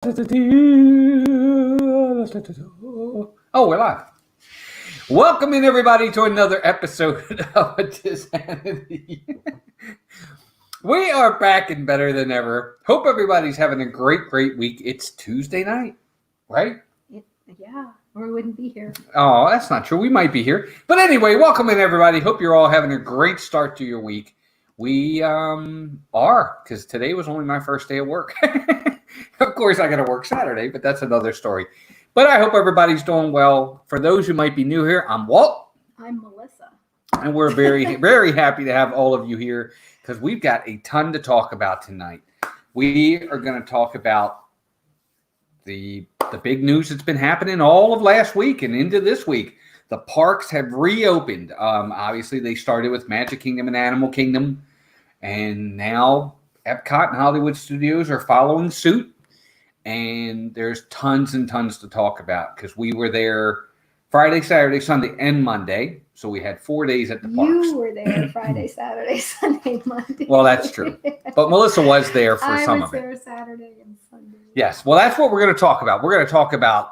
Oh, we're live. Welcome in, everybody, to another episode of DISANITY. We are back and better than ever. Hope everybody's having a great week. It's Tuesday night, right? Yeah, or we wouldn't be here. Oh, that's not true. We might be here. But anyway, welcome in, everybody. Hope you're all having a great start to your week. We are, because today was only my first day of work. Of course, I got to work Saturday, but that's another story. But I hope everybody's doing well. For those who might be new here, I'm Walt. I'm Melissa. And we're very happy to have all of you here because we've got a ton to talk about tonight. We are going to talk about the big news that's been happening all of last week and into this week. The parks have reopened. Obviously, they started with Magic Kingdom and Animal Kingdom, and now Epcot and Hollywood Studios are following suit. And there's tons and tons to talk about because we were there Friday, Saturday, Sunday, and Monday. So we had 4 days at the parks. You were there Friday, Saturday, Sunday, Monday. Well, that's true. But Melissa was there for some of it. I was there Saturday and Sunday. Yes. Well, that's what we're going to talk about. We're going to talk about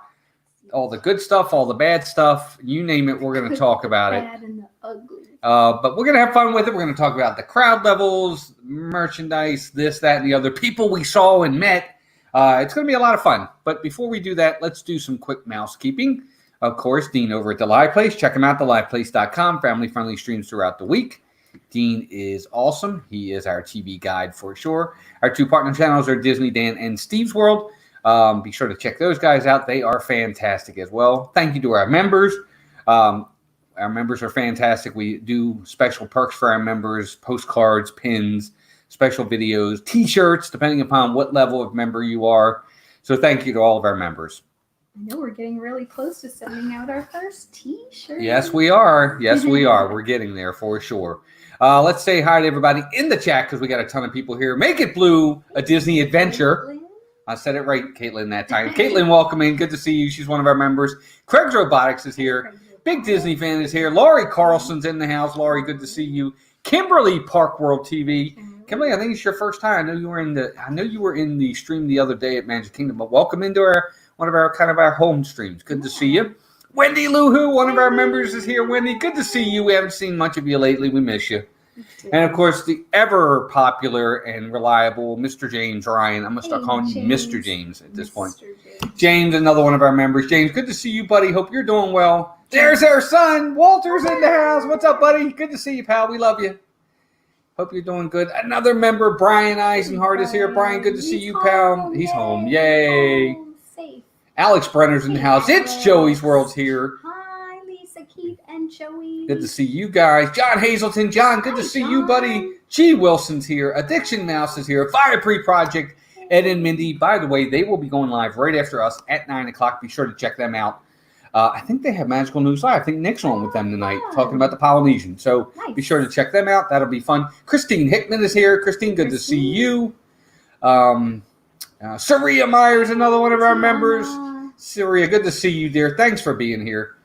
all the good stuff, all the bad stuff. You name it, we're going to talk about it. Bad and the ugly. But we're going to have fun with it. We're going to talk about the crowd levels, merchandise, this, that, and the other. People we saw and met. It's going to be a lot of fun. But before we do that, let's do some quick mousekeeping. Of course, Dean over at The Live Place. Check him out, theliveplace.com. Family-friendly streams throughout the week. Dean is awesome. He is our TV guide for sure. Our two partner channels are Disney Dan and Steve's World. Be sure to check those guys out. They are fantastic as well. Thank you to our members. Our members are fantastic. We do special perks for our members, postcards, pins, special videos, T-shirts, depending upon what level of member you are. So thank you to all of our members. I know we're getting really close to sending out our first T-shirt. Yes, we are. Yes, we are. We're getting there for sure. Let's say hi to everybody in the chat because we got a ton of people here. Make It Blue, a Disney adventure. Caitlin. I said it right, Caitlin, that time. Caitlin, welcome in. Good to see you. She's one of our members. Craig's Robotics is here. Big Disney fan is here. Laurie Carlson's in the house. Laurie, good to see you. Kimberly, Park World TV. Kimberly, I think it's your first time. I know you were in the stream the other day at Magic Kingdom, but welcome into one of our home streams. Good to see you. Wendy Luhu, one of our members, is here. Wendy, good to see you. We haven't seen much of you lately. We miss you. And of course, the ever popular and reliable Mr. James Ryan. I'm gonna start calling you Mr. James at this point. James, another one of our members. James, good to see you, buddy. Hope you're doing well. There's our son, Walter's in the house. What's up, buddy? Good to see you, pal. We love you. Hope you're doing good. Another member, Brian Eisenhart, is here. Brian, good to see you, pal. He's home. Yay. Safe. Alex Brenner's in the house. It's Joey's World's here. Hi, Lisa, Keith, and Joey. Good to see you guys. John Hazelton. John, good to see you, buddy. G. Wilson's here. Addiction Mouse is here. Fire Pre Project. Ed and Mindy. By the way, they will be going live right after us at 9 o'clock. Be sure to check them out. I think they have Magical News Live. I think Nick's on with them tonight, talking about the Polynesian. So Be sure to check them out. That'll be fun. Christine Hickman is here. Christine, good to see you. Saria Myers, another one of our members. Saria, good to see you, dear. Thanks for being here.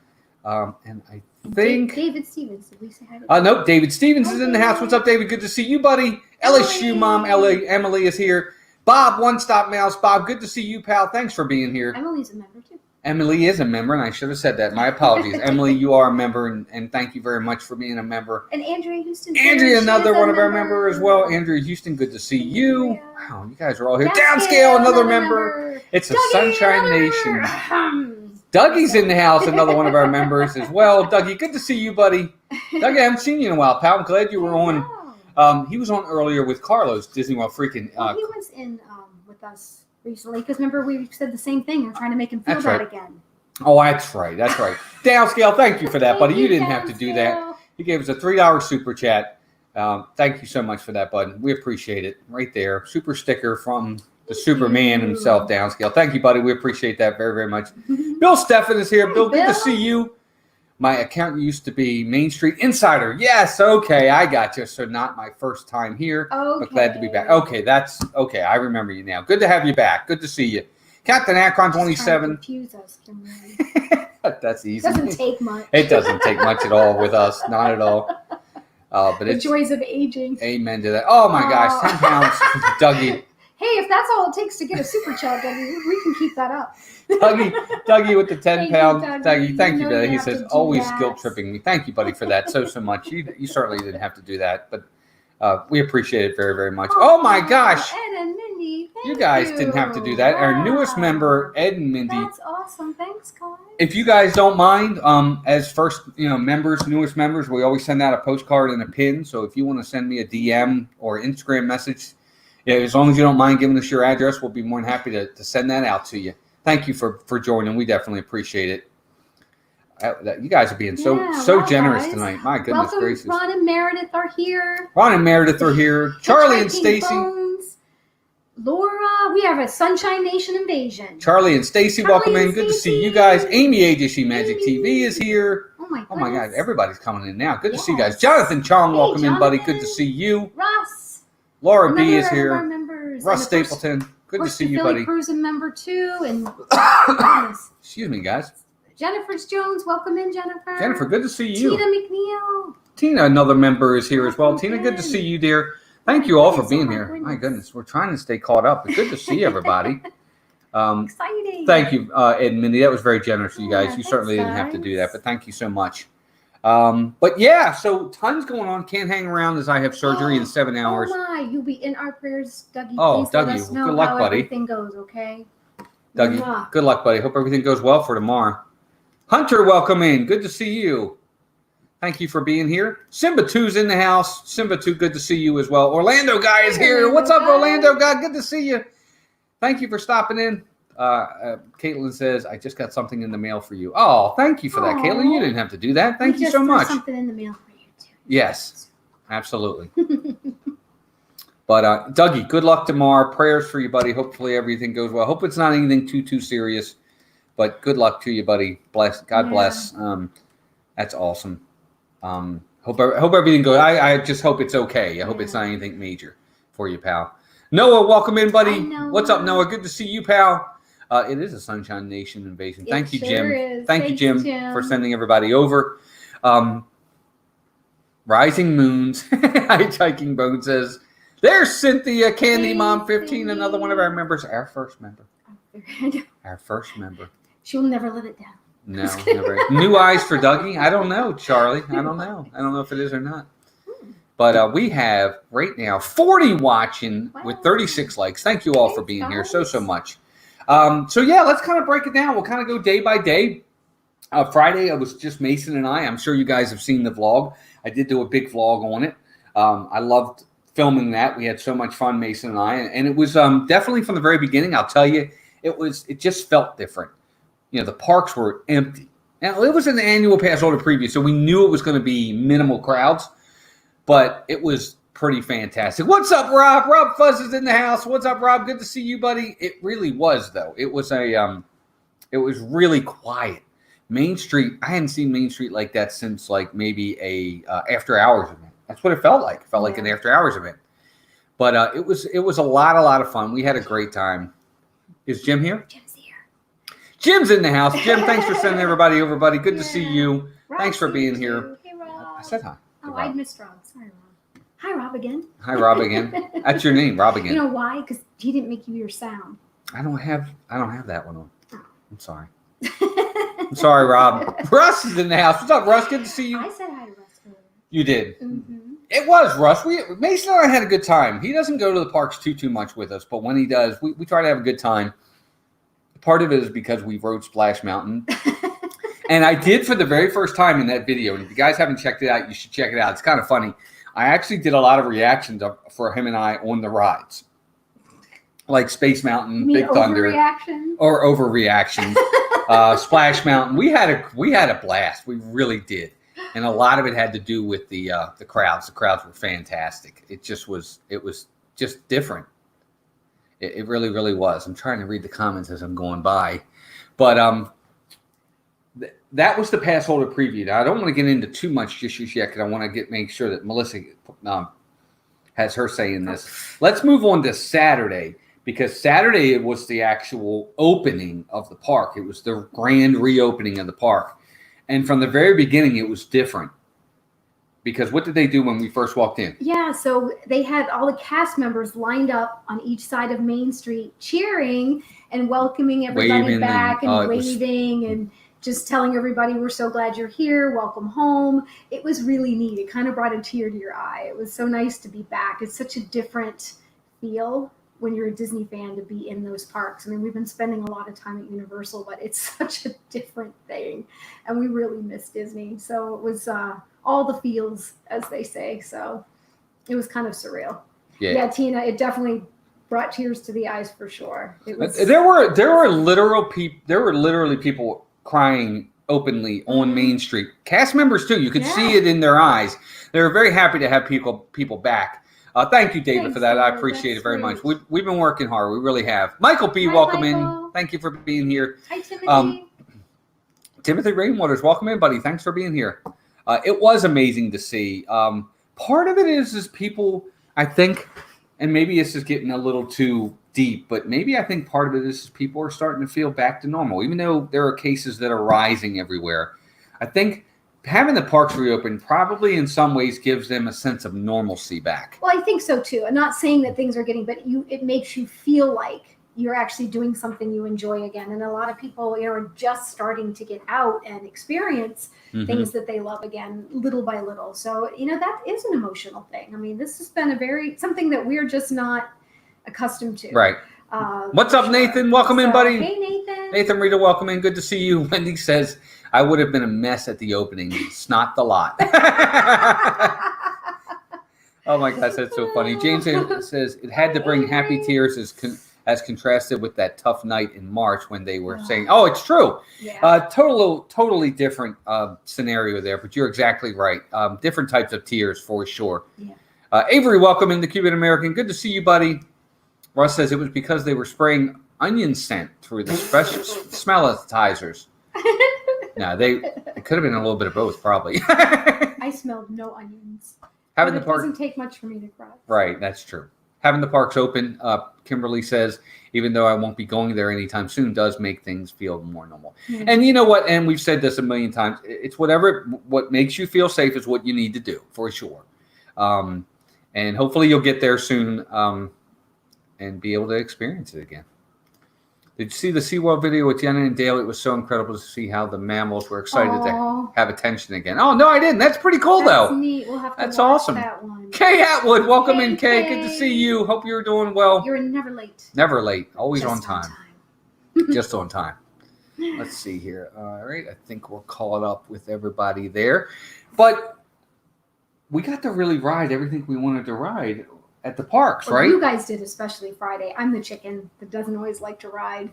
And I think David Stevens. Did we say hi? Nope, David Stevens is in the house. What's up, David? Good to see you, buddy. LSU mom, Emily is here. Bob, One Stop Mouse. Bob, good to see you, pal. Thanks for being here. Emily's a member too. Emily is a member, and I should have said that. My apologies. Emily, you are a member, and thank you very much for being a member. And Andrea Houston. Andrea, another one of our members as well. Andrea Houston, good to see you. Wow, you guys are all here. Downscale, another member. It's a Sunshine Nation. Dougie's in the house, another one of our members as well. Dougie, good to see you, buddy. Dougie, I haven't seen you in a while, pal. I'm glad you were on. He was on earlier with Carlos, Disney World Freaking. He was in with us recently, because remember we said the same thing. We're trying to make him feel that again. Oh, that's right. Downscale, thank you for that, buddy. You didn't have to do that. He gave us a $3 super chat. Thank you so much for that, bud. We appreciate it. Right there. Super sticker from the Superman himself, Downscale. Thank you, buddy. We appreciate that very, very much. Bill Steffen is here. Bill, good to see you. My account used to be Main Street Insider. Yes, okay, I got you. So not my first time here, but glad to be back. Okay, that's okay. I remember you now. Good to have you back. Good to see you. Captain Akron 27. Confuse us, That's easy. It doesn't take much. It doesn't take much at all with us. Not at all. But the joys of aging. Amen to that. Oh my gosh, 10 pounds, Dougie. Hey, if that's all it takes to get a super chat, Dougie, we can keep that up. Dougie with the 10 pounds. Dougie, thank you, know buddy. you He have says, to do always that. guilt tripping me. Thank you, buddy, for that so much. You certainly didn't have to do that, but we appreciate it very, very much. Oh my gosh. Ed and Mindy, thank You guys didn't have to do that. Our newest member, Ed and Mindy. That's awesome. Thanks, guys. If you guys don't mind, as first, members, newest members, we always send out a postcard and a pin. So if you want to send me a DM or Instagram message, as long as you don't mind giving us your address, we'll be more than happy to send that out to you. Thank you for joining. We definitely appreciate it. You guys are being so generous guys. tonight. My goodness Welcome, gracious. Ron and Meredith are here. Ron and Meredith are here. Charlie and Stacy. Laura, we have a Sunshine Nation invasion. Charlie and Stacy, welcome in. Good to see you guys. Amy AJC Magic TV is here. Oh my God, everybody's coming in now. Good to see you guys. Jonathan Chong, welcome in, buddy. Good to see you. Russ. Laura B is here. Our members. Russ Stapleton. Good to see you, buddy. Cruising member 2 and excuse me, guys. Jennifer Jones, welcome in, Jennifer. Jennifer, good to see you. Tina McNeil. Tina, another member, is here as well. Tina, good to see you, dear. Thank you all for being here. My goodness, we're trying to stay caught up. But good to see everybody. Exciting. Thank you, Ed and Mindy. That was very generous of you guys. Yeah, You certainly thanks, didn't have to do guys. that, but thank you so much. But yeah, so tons going on. Can't hang around as I have surgery in 7 hours. Oh my, you'll be in our prayers, Dougie. Oh, Please let Dougie, us know good luck, how buddy. everything goes, okay? Dougie, Mwah. good luck, buddy. Hope everything goes well for tomorrow. Hunter, welcome in. Good to see you. Thank you for being here. Simba 2's in the house. Simba 2, good to see you as well. Orlando guy is here. Orlando What's up, guy. Orlando guy? Good to see you. Thank you for stopping in. Caitlin says, I just got something in the mail for you. Oh, thank you for that, Aw. Caitlin. You didn't have to do that. Thank We you just so threw much. something in the mail for you, too. Yes, absolutely. But Dougie, good luck tomorrow. Prayers for you, buddy. Hopefully everything goes well. Hope it's not anything too serious. But good luck to you, buddy. Bless. God bless. That's awesome. Hope everything goes. I just hope it's okay. I hope it's not anything major for you, pal. Noah, welcome in, buddy. What's up, Noah? Good to see you, pal. It is a Sunshine Nation invasion. Thank you, Jim. Is. Thank you, Jim, for sending everybody over. Rising Moons. Hitchhiking Bone says, there's Cynthia, Candy Mom 15, another one of our members. Our first member. Our first member. She'll never live it down. No, never. New eyes for Dougie? I don't know, Charlie. I don't know. I don't know if it is or not. But we have right now 40 watching with 36 likes. Thank you all for being here so much. So yeah, let's kind of break it down. We'll kind of go day by day. Friday, it was just Mason and I. I'm sure you guys have seen the vlog. I did do a big vlog on it. I loved filming that. We had so much fun, Mason and I. And it was definitely from the very beginning, I'll tell you, it just felt different. The parks were empty. Now, it was an annual pass holder preview, so we knew it was going to be minimal crowds, but it was pretty fantastic. What's up, Rob? Rob Fuzz is in the house. What's up, Rob? Good to see you, buddy. It really was, though. It was it was really quiet. Main Street, I hadn't seen Main Street like that since like maybe a after hours event. That's what it felt like. It felt like an after hours event. But it was a lot of fun. We had a great time. Is Jim here? Jim's here. Jim's in the house. Jim, thanks for sending everybody over, buddy. Good to see you. Rob, Thanks for being here. Hey, Rob. I said hi. Oh, I missed Rob. Sorry, Rob. Hi, Rob again. Hi, Rob again. That's your name, Rob again. You know why? Because he didn't make you your sound. I don't have that one on. I'm sorry. I'm sorry, Rob. Russ is in the house. What's up, Russ? Good to see you. I said hi to Russ earlier. You did. Mm-hmm. It was Russ. Mason and I had a good time. He doesn't go to the parks too much with us, but when he does, we try to have a good time. Part of it is because we rode Splash Mountain. And I did for the very first time in that video. And if you guys haven't checked it out, you should check it out. It's kind of funny. I actually did a lot of reactions for him and I on the rides. Like Space Mountain, Big Thunder. Or overreactions. Splash Mountain. We had a blast. We really did. And a lot of it had to do with the crowds. The crowds were fantastic. It was just different. It really, really was. I'm trying to read the comments as I'm going by. But that was the pass holder preview. Now, I don't want to get into too much just yet because I want to make sure that Melissa has her say in this. Let's move on to Saturday because Saturday was the actual opening of the park. It was the grand reopening of the park. And from the very beginning, it was different. Because what did they do when we first walked in? Yeah, so they had all the cast members lined up on each side of Main Street cheering and welcoming everybody Waving back and it was- waving and just telling everybody, we're so glad you're here, welcome home. It was really neat. It kind of brought a tear to your eye. It was so nice to be back. It's such a different feel when you're a Disney fan to be in those parks. I mean, we've been spending a lot of time at Universal, but it's such a different thing. And we really miss Disney. So it was all the feels, as they say. So it was kind of surreal. Yeah, Tina, it definitely brought tears to the eyes for sure. It was, there were literally people crying openly on Main Street. Cast members too. You could see it in their eyes. They were very happy to have people back. Thank you, David, for that. I appreciate it very much. We've been working hard. We really have. Michael B, welcome in. Thank you for being here. Hi, Timothy. Timothy Rainwaters, welcome in, buddy. Thanks for being here. It was amazing to see. Part of it is people, I think, and maybe this is getting a little too deep, but maybe I think part of it is people are starting to feel back to normal, even though there are cases that are rising everywhere. I think having the parks reopen probably in some ways gives them a sense of normalcy back. Well, I think so too. I'm not saying that things are getting, but it makes you feel like you're actually doing something you enjoy again. And a lot of people, are just starting to get out and experience things that they love again, little by little. So, that is an emotional thing. I mean, this has been something that we're just not accustomed to. Right. What's up, Nathan? Welcome in, buddy. Hey, Nathan. Nathan Rita, welcome in. Good to see you. Wendy says, I would have been a mess at the opening. Snot the lot. Oh my gosh, that's so funny. James says it had to bring happy tears as contrasted with that tough night in March when they were saying, "Oh, it's true." Yeah. Totally different scenario there, but you're exactly right. Different types of tears for sure. Yeah. Avery, welcome in, the Cuban American. Good to see you, buddy. Russ says it was because they were spraying onion scent through the special smellitizers. No, it could have been a little bit of both, probably. I smelled no onions. It doesn't take much for me to cry. Right, that's true. Having the parks open, Kimberly says, even though I won't be going there anytime soon, does make things feel more normal. Mm-hmm. And you know what? And we've said this a million times. It's what makes you feel safe is what you need to do, for sure. And hopefully you'll get there soon and be able to experience it again. Did you see the SeaWorld video with Jenna and Dale? It was so incredible to see how the mammals were excited to have attention again. Oh, no, I didn't. That's pretty cool, though. That's neat. We'll have to That's watch awesome. That one. Kay Atwood, welcome in, Kay. Kay. Good to see you. Hope you're doing well. You're never late. Never late. Always Just on time. Just on time. Let's see here. All right. I think we'll call it up with everybody there. But we got to really ride everything we wanted to ride at the parks, right? You guys did, especially Friday. I'm the chicken that doesn't always like to ride,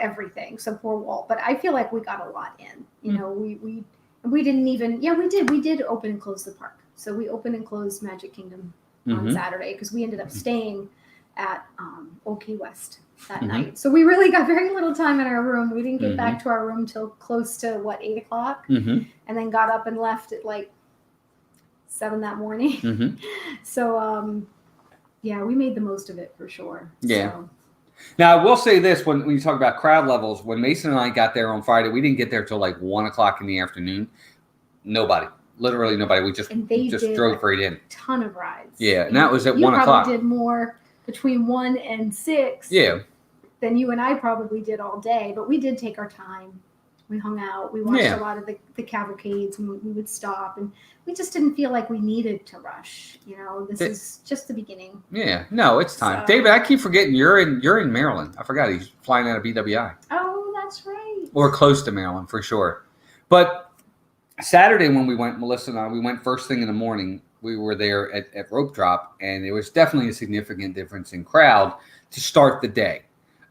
everything. So poor Walt. But I feel like we got a lot in. We didn't even. Yeah, we did. We did open and close the park. So we opened and closed Magic Kingdom on Saturday because we ended up staying at Old Key West that night. So we really got very little time in our room. We didn't get back to our room till close to 8 o'clock, and then got up and left at 7 that morning. So yeah, we made the most of it for sure. Yeah. So. Now I will say this: when you talk about crowd levels, when Mason and I got there on Friday, we didn't get there till 1 o'clock in the afternoon. Nobody. Literally nobody. We just drove right in. Ton of rides. Yeah, and that was at 1 o'clock. You probably did more between 1 and 6. Yeah. Than you and I probably did all day, but we did take our time. We hung out. We watched a lot of the cavalcades, and we would stop, and we just didn't feel like we needed to rush. This is just the beginning. Yeah, no, it's time. So, David, I keep forgetting you're in Maryland. I forgot he's flying out of BWI. Oh, that's right. Or close to Maryland for sure. But Saturday when we went, Melissa and I, we went first thing in the morning. We were there at Rope Drop, and there was definitely a significant difference in crowd to start the day.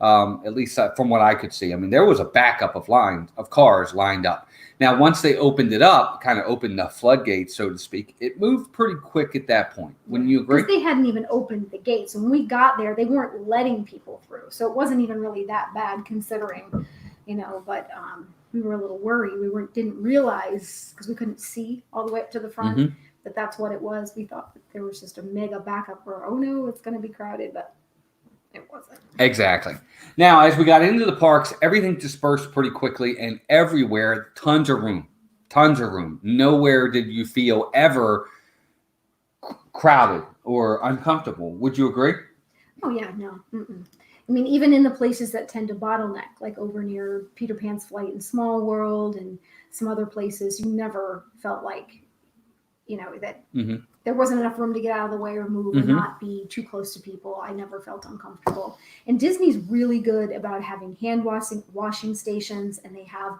At least from what I could see. I mean, there was a backup of cars lined up. Now, once they opened it up, kind of opened the floodgates, so to speak, it moved pretty quick at that point. Wouldn't you agree? Because they hadn't even opened the gates. When we got there, they weren't letting people through. So it wasn't even really that bad considering, but we were a little worried. We didn't realize, because we couldn't see all the way up to the front, that that's what it was. We thought that there was just a mega backup where, oh no, it's going to be crowded, but it wasn't. Exactly. Now, as we got into the parks, everything dispersed pretty quickly, and everywhere, tons of room. Tons of room. Nowhere did you feel ever crowded or uncomfortable. Would you agree? Oh yeah, no. Mm-mm. I mean, even in the places that tend to bottleneck, like over near Peter Pan's Flight and Small World and some other places, you never felt like, that there wasn't enough room to get out of the way or move or not be too close to people. I never felt uncomfortable. And Disney's really good about having hand washing stations, and they have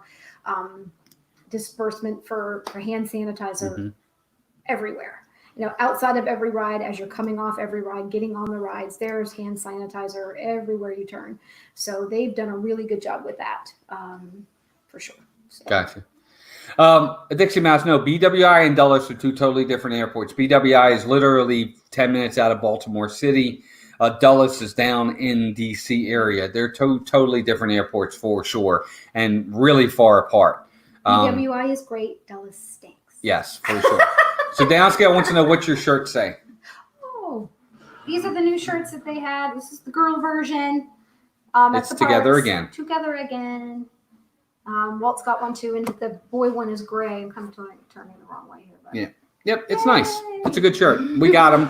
disbursement for hand sanitizer everywhere. Outside of every ride, as you're coming off every ride, getting on the rides, there's hand sanitizer everywhere you turn. So they've done a really good job with that, for sure. So. Gotcha. Dixie Mouse, no, BWI and Dulles are two totally different airports. BWI is literally 10 minutes out of Baltimore City. Dulles is down in D.C. area. They're totally different airports for sure, and really far apart. BWI is great. Dulles stinks. Yes, for sure. So Downscale wants to know what your shirts say. Oh, these are the new shirts that they had. This is the girl version. It's Together Again. Together Again. Walt's got one too, and the boy one is gray. I'm kind of turning the wrong way here. But. Yeah. Yep, it's nice. It's a good shirt. We got them.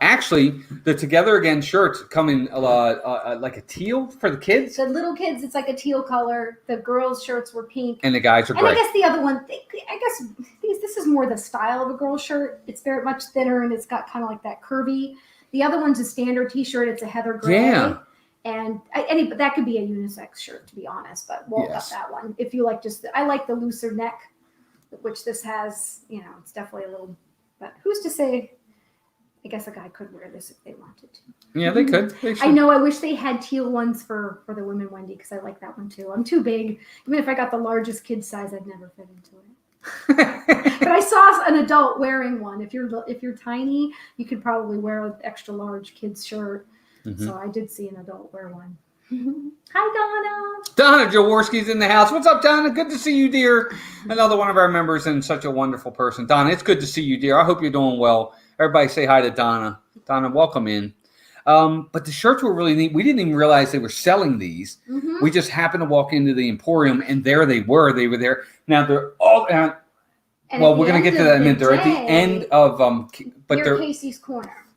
Actually, the Together Again shirts come in like a teal for the kids. The little kids, it's like a teal color. The girls' shirts were pink. And the guys are gray. And I guess the other one, this is more the style of a girl's shirt. It's very much thinner, and it's got kind of like that curvy. The other one's a standard T-shirt. It's a heather gray. Yeah. And but that could be a unisex shirt, to be honest. But Walt got that one. If you like I like the looser neck, which this has, it's definitely a little, but who's to say, I guess a guy could wear this if they wanted to. Yeah, they could. I know, I wish they had teal ones for the women, Wendy, because I like that one too. I'm too big. Even if I got the largest kid size, I'd never fit into it. But I saw an adult wearing one. If you're tiny, you could probably wear an extra large kid's shirt. So I did see an adult wear one. Hi, Donna. Donna Jaworski's in the house. What's up, Donna? Good to see you, dear. Another one of our members and such a wonderful person. Donna, it's good to see you, dear. I hope you're doing well. Everybody say hi to Donna. Donna, welcome in. But the shirts were really neat. We didn't even realize they were selling these. We just happened to walk into the Emporium, and there they were. They were there. Now, they're all... well, we're going to get to that in a minute. They're at the end of... but near Casey's Corner.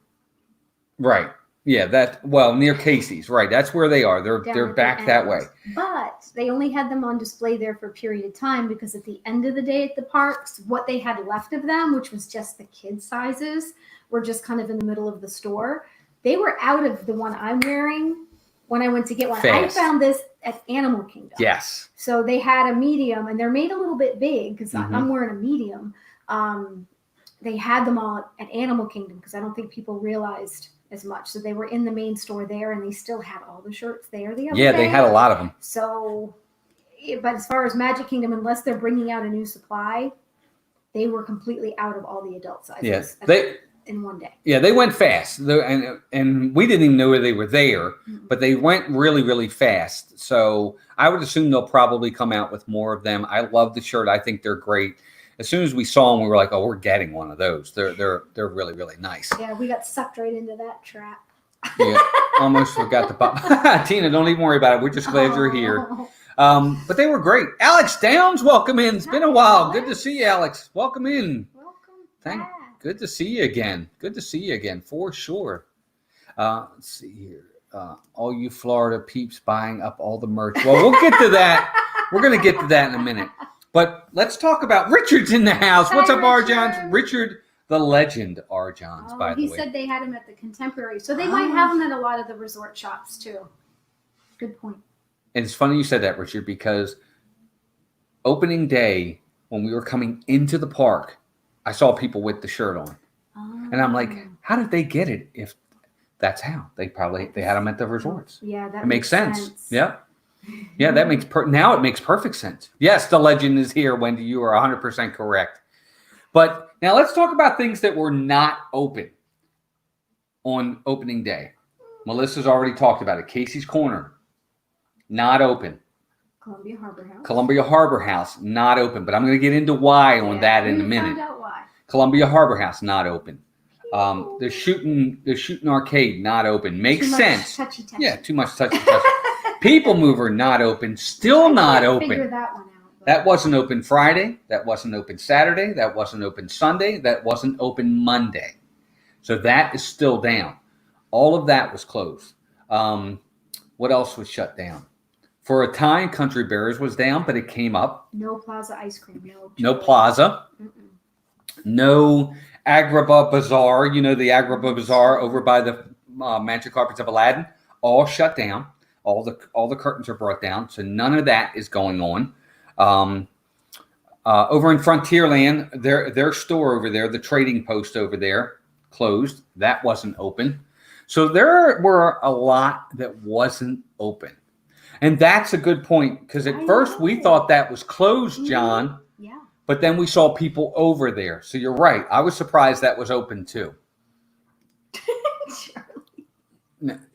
Right. Yeah, near Casey's, right? That's where they are. They're back that way. But they only had them on display there for a period of time because at the end of the day at the parks, what they had left of them, which was just the kid sizes, were just kind of in the middle of the store. They were out of the one I'm wearing when I went to get one. Fast. I found this at Animal Kingdom. Yes. So they had a medium, and they're made a little bit big because I'm wearing a medium. They had them all at Animal Kingdom because I don't think people realized as much. So they were in the main store there, and they still had all the shirts there the other day. They had a lot of them. So, but as far as Magic Kingdom, unless they're bringing out a new supply, they were completely out of all the adult sizes. Yes, in one day. Yeah, they went fast, and we didn't even know they were there, but they went really, really fast. So I would assume they'll probably come out with more of them. I love the shirt. I think they're great. As soon as we saw them, we were like, "Oh, we're getting one of those." They're really, really nice. Yeah, we got sucked right into that trap. Yeah, almost forgot to pop. Tina, don't even worry about it. We're just glad you're here. But they were great. Alex Downs, welcome in. It's been a while. Alex. Good to see you, Alex. Welcome in. Welcome back. Good to see you again. Good to see you again, for sure. Let's see here. All you Florida peeps buying up all the merch. Well, we'll get to that. We're going to get to that in a minute. But let's talk about Richard's in the house. What's up, Arjons? Richard, the legend, Arjons, by the way. He said they had him at the Contemporary. So they might have him at a lot of the resort shops, too. Good point. And it's funny you said that, Richard, because opening day, when we were coming into the park, I saw people with the shirt on. And I'm like, how did they get it if that's how? They had them at the resorts. Yeah, that makes sense. Yeah. Yeah, that makes now it makes perfect sense. Yes, the legend is here, Wendy. You are 100% correct. But now let's talk about things that were not open on opening day. Melissa's already talked about it. Casey's Corner, not open. Columbia Harbor House, not open. But I'm going to get into why on that in a minute. Find out why. Columbia Harbor House, not open. The shooting arcade, not open. Makes sense. Touchy. Yeah, too much touchy. People Mover, not open. Still not open. Figure that one out. That wasn't open Friday. That wasn't open Saturday. That wasn't open Sunday. That wasn't open Monday. So that is still down. All of that was closed. What else was shut down? For a time, Country Bears was down, but it came up. No Plaza ice cream. No Plaza. No Agrabah Bazaar. You know, the Agrabah Bazaar over by the Magic Carpets of Aladdin. All shut down. All the curtains are brought down. So none of that is going on. Over in Frontierland, their store over there, the trading post over there, closed. That wasn't open. So there were a lot that wasn't open. And that's a good point, because at first we thought that was closed, John. Yeah. But then we saw people over there. So you're right. I was surprised that was open too.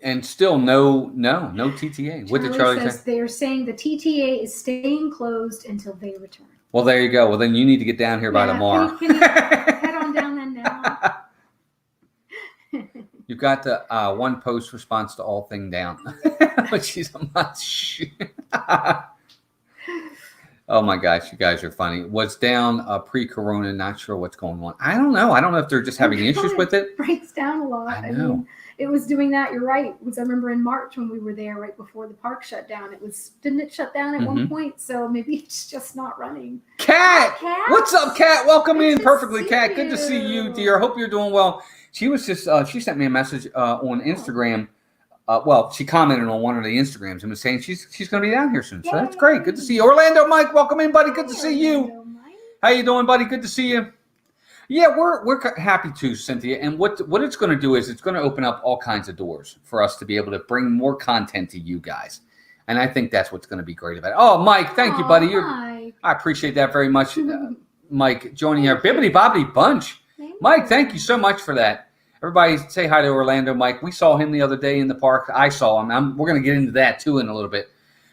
And still no TTA. What did Charlie say? They're saying the TTA is staying closed until they return. Well, there you go. Well, then you need to get down here by tomorrow. Can you head on down then now? You've got the one post response to all thing down. She's a much. Oh my gosh, you guys are funny. What's down pre-corona? Not sure what's going on. I don't know. I don't know if they're just having issues with it. It breaks down a lot. I know. mean, it was doing that. You're right. Because I remember in March when we were there, right before the park shut down. Didn't it shut down at one point? So maybe it's just not running. Kat, what's up, Kat? Welcome in perfectly, Kat. Good to see you, dear. Hope you're doing well. She was just she sent me a message on Instagram. Well, she commented on one of the Instagrams and was saying she's going to be down here soon. So that's great. Good to see you. Orlando Mike, welcome in, buddy. Good to see you. How you doing, buddy? Good to see you. Yeah, we're happy to, Cynthia. And what it's going to do is it's going to open up all kinds of doors for us to be able to bring more content to you guys. And I think that's what's going to be great about it. Oh, Mike, thank you, buddy. I appreciate that very much, Mike, joining here. Bibbidi Bobbidi Bunch. Mike, thank you so much for that. Everybody say hi to Orlando, Mike. We saw him the other day in the park. I saw him. We're going to get into that, too, in a little bit.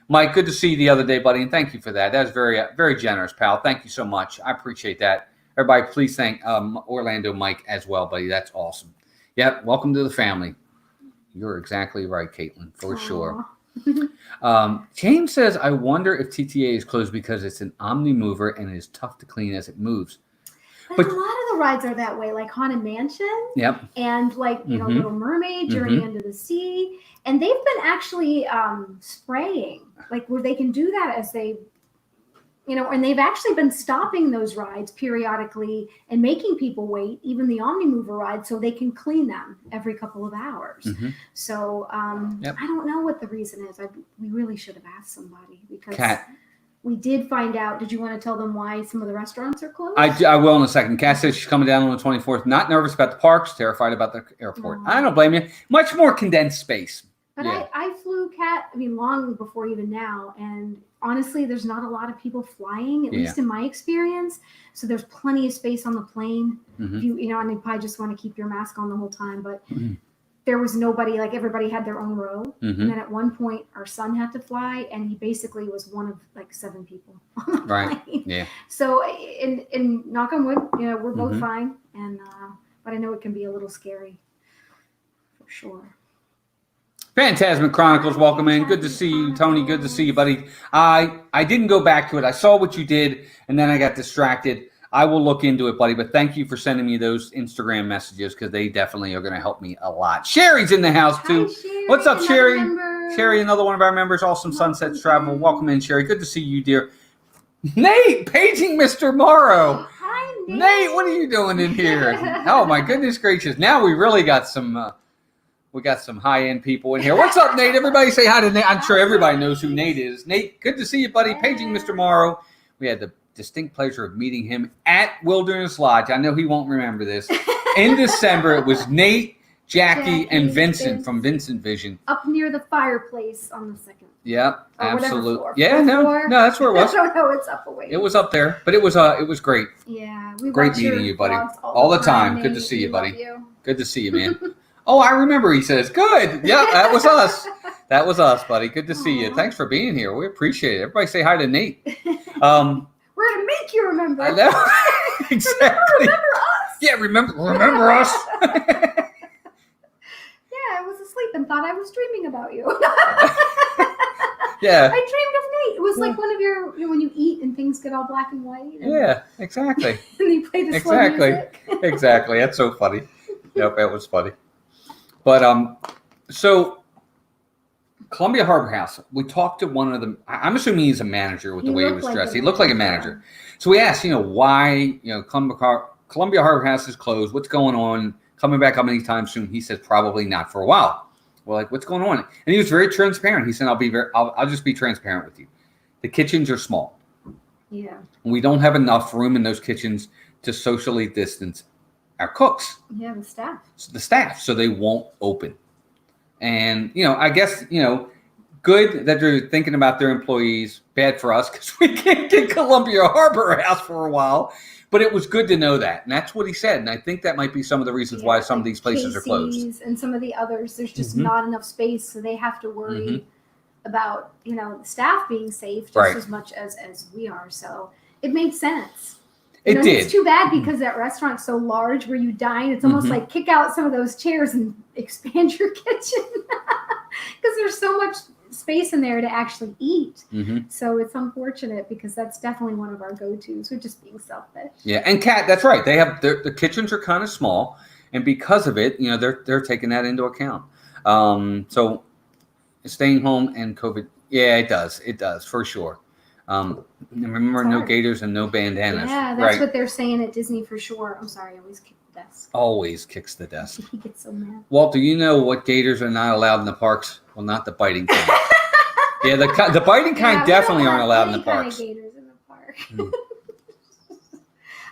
Mike, good to see you the other day, buddy, and thank you for that. That was very, very generous, pal. Thank you so much. I appreciate that. Everybody, please thank Orlando Mike as well, buddy. That's awesome. Yeah, welcome to the family. You're exactly right, Caitlin, for sure. James says, I wonder if TTA is closed because it's an omni-mover and it is tough to clean as it moves. But a lot of the rides are that way, like Haunted Mansion. Yep. And like, Little Mermaid, Journey Under the Sea. And they've been actually spraying, like where they can do that as they, and they've actually been stopping those rides periodically and making people wait, even the Omnimover ride, so they can clean them every couple of hours. So I don't know what the reason is. We really should have asked somebody because we did find out. Did you want to tell them why some of the restaurants are closed? I will in a second. Kat says she's coming down on the 24th. Not nervous about the parks, terrified about the airport. I don't blame you. Much more condensed space. But I flew Kat, long before even now. And honestly, there's not a lot of people flying, at least in my experience. So there's plenty of space on the plane. If and you probably just want to keep your mask on the whole time. But there was nobody, like everybody had their own row. And then at one point, our son had to fly, and he basically was one of like 7 people on the plane. Yeah. So, in knock on wood, we're both fine. And but I know it can be a little scary, for sure. Phantasmic Chronicles, welcome in. Good to see you, Tony. Good to see you, buddy. I didn't go back to it. I saw what you did, and then I got distracted. I will look into it, buddy, but thank you for sending me those Instagram messages because they definitely are going to help me a lot. Sherry's in the house, too. Hi, Sherry. What's up, Sherry? Member. Sherry, another one of our members, Awesome Sunsets Travel. Welcome in, Sherry. Good to see you, dear. Nate, paging Mr. Morrow. Hi, Nate. Nate, what are you doing in here? Oh, my goodness gracious. Now we really got some... we got some high-end people in here. What's up, Nate? Everybody say hi to Nate. I'm sure everybody knows who Nate is. Nate, good to see you, buddy. Paging Mr. Morrow. We had the distinct pleasure of meeting him at Wilderness Lodge. I know he won't remember this. In December, it was Nate, Jackie, and Vincent from Vincent Vision. Up near the fireplace on the second. Yeah, absolutely. Yeah, no, that's where it was. I don't know, it's up away. It was up there, but it was great. Yeah, great meeting you, buddy. All the time. Good to see you, buddy. Good to see you, man. Oh, I remember, he says. Good. Yeah, that was us. That was us, buddy. Good to see you. Thanks for being here. We appreciate it. Everybody say hi to Nate. We're going to make you remember. I know. Exactly. Remember us. Yeah, remember us. Yeah, I was asleep and thought I was dreaming about you. Yeah. I dreamed of Nate. It was like one of your, when you eat and things get all black and white. And, Yeah, exactly. and they play the slow Exactly. music. Exactly. That's so funny. Yep, that was funny. But so Columbia Harbor House, we talked to one of them. I'm assuming he's a manager with the way he was dressed. He looked like a manager. So we asked, why, Columbia Harbor House is closed. What's going on? Coming back up anytime soon? He said probably not for a while. We're like, what's going on? And he was very transparent. He said, I'll just be transparent with you. The kitchens are small. Yeah. We don't have enough room in those kitchens to socially distance our cooks. Yeah, the staff. So they won't open. And, I guess, good that they're thinking about their employees. Bad for us because we can't get Columbia Harbor House for a while. But it was good to know that. And that's what he said. And I think that might be some of the reasons why some of these places are closed. And some of the others, there's just not enough space. So they have to worry about, the staff being safe just as much as we are. So it made sense. It did. It's too bad because that restaurant's so large where you dine. It's almost like kick out some of those chairs and expand your kitchen because there's so much space in there to actually eat. So it's unfortunate because that's definitely one of our go-tos. We're just being selfish. Yeah, and Kat, that's right. They have the kitchens are kind of small, and because of it, they're taking that into account. So staying home and COVID, yeah, it does for sure. Remember, no gaiters and no bandanas. Yeah, that's what they're saying at Disney for sure. I'm sorry, I always kick the desk. Always kicks the desk. He gets so mad. Walt, do you know what gators are not allowed in the parks? Well, not the biting kind. Yeah, the biting kind definitely aren't allowed in the parks. Kind of gators in the park.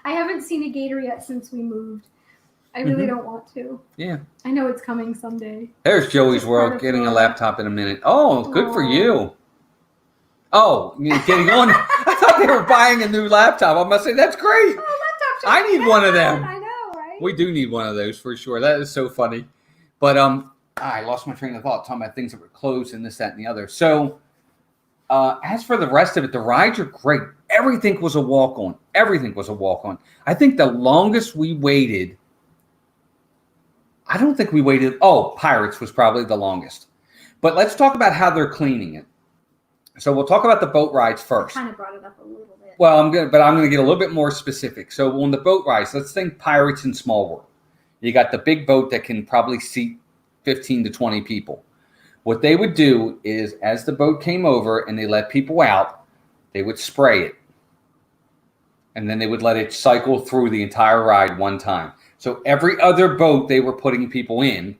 I haven't seen a gator yet since we moved. I really don't want to. Yeah. I know it's coming someday. There's Joey's World getting a laptop in a minute. Oh, good for you. Oh, you're getting on. I thought they were buying a new laptop. I must say, that's great. Oh, I need one of them. I know, right? We do need one of those for sure. That is so funny. But I lost my train of thought talking about things that were closed and this, that, and the other. So as for the rest of it, the rides are great. Everything was a walk-on. I think the longest we waited, Pirates was probably the longest. But let's talk about how they're cleaning it. So we'll talk about the boat rides first. I kind of brought it up a little bit. Well, I'm gonna get a little bit more specific. So on the boat rides, let's think Pirates in Small World. You got the big boat that can probably seat 15 to 20 people. What they would do is, as the boat came over and they let people out, they would spray it. And then they would let it cycle through the entire ride one time. So every other boat they were putting people in,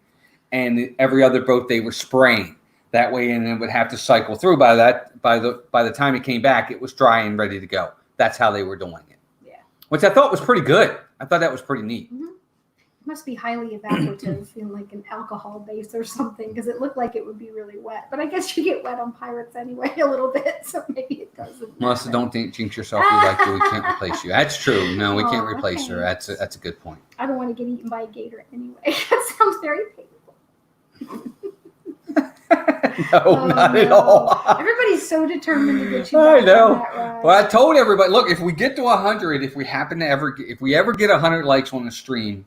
and every other boat they were spraying. That way, and it would have to cycle through. By the time it came back, it was dry and ready to go. That's how they were doing it. Yeah. Which I thought was pretty good. I thought that was pretty neat. It must be highly evaporative in like an alcohol base or something because it looked like it would be really wet. But I guess you get wet on Pirates anyway a little bit, so maybe it doesn't. Melissa, don't jinx yourself. We like you. We can't replace you. That's true. No, we can't replace her. That's a good point. I don't want to get eaten by a gator anyway. That sounds very painful. No, not at all. Everybody's so determined to get you back. I know. On that ride. Well, I told everybody, look, if we get to 100, if we ever get 100 likes on the stream,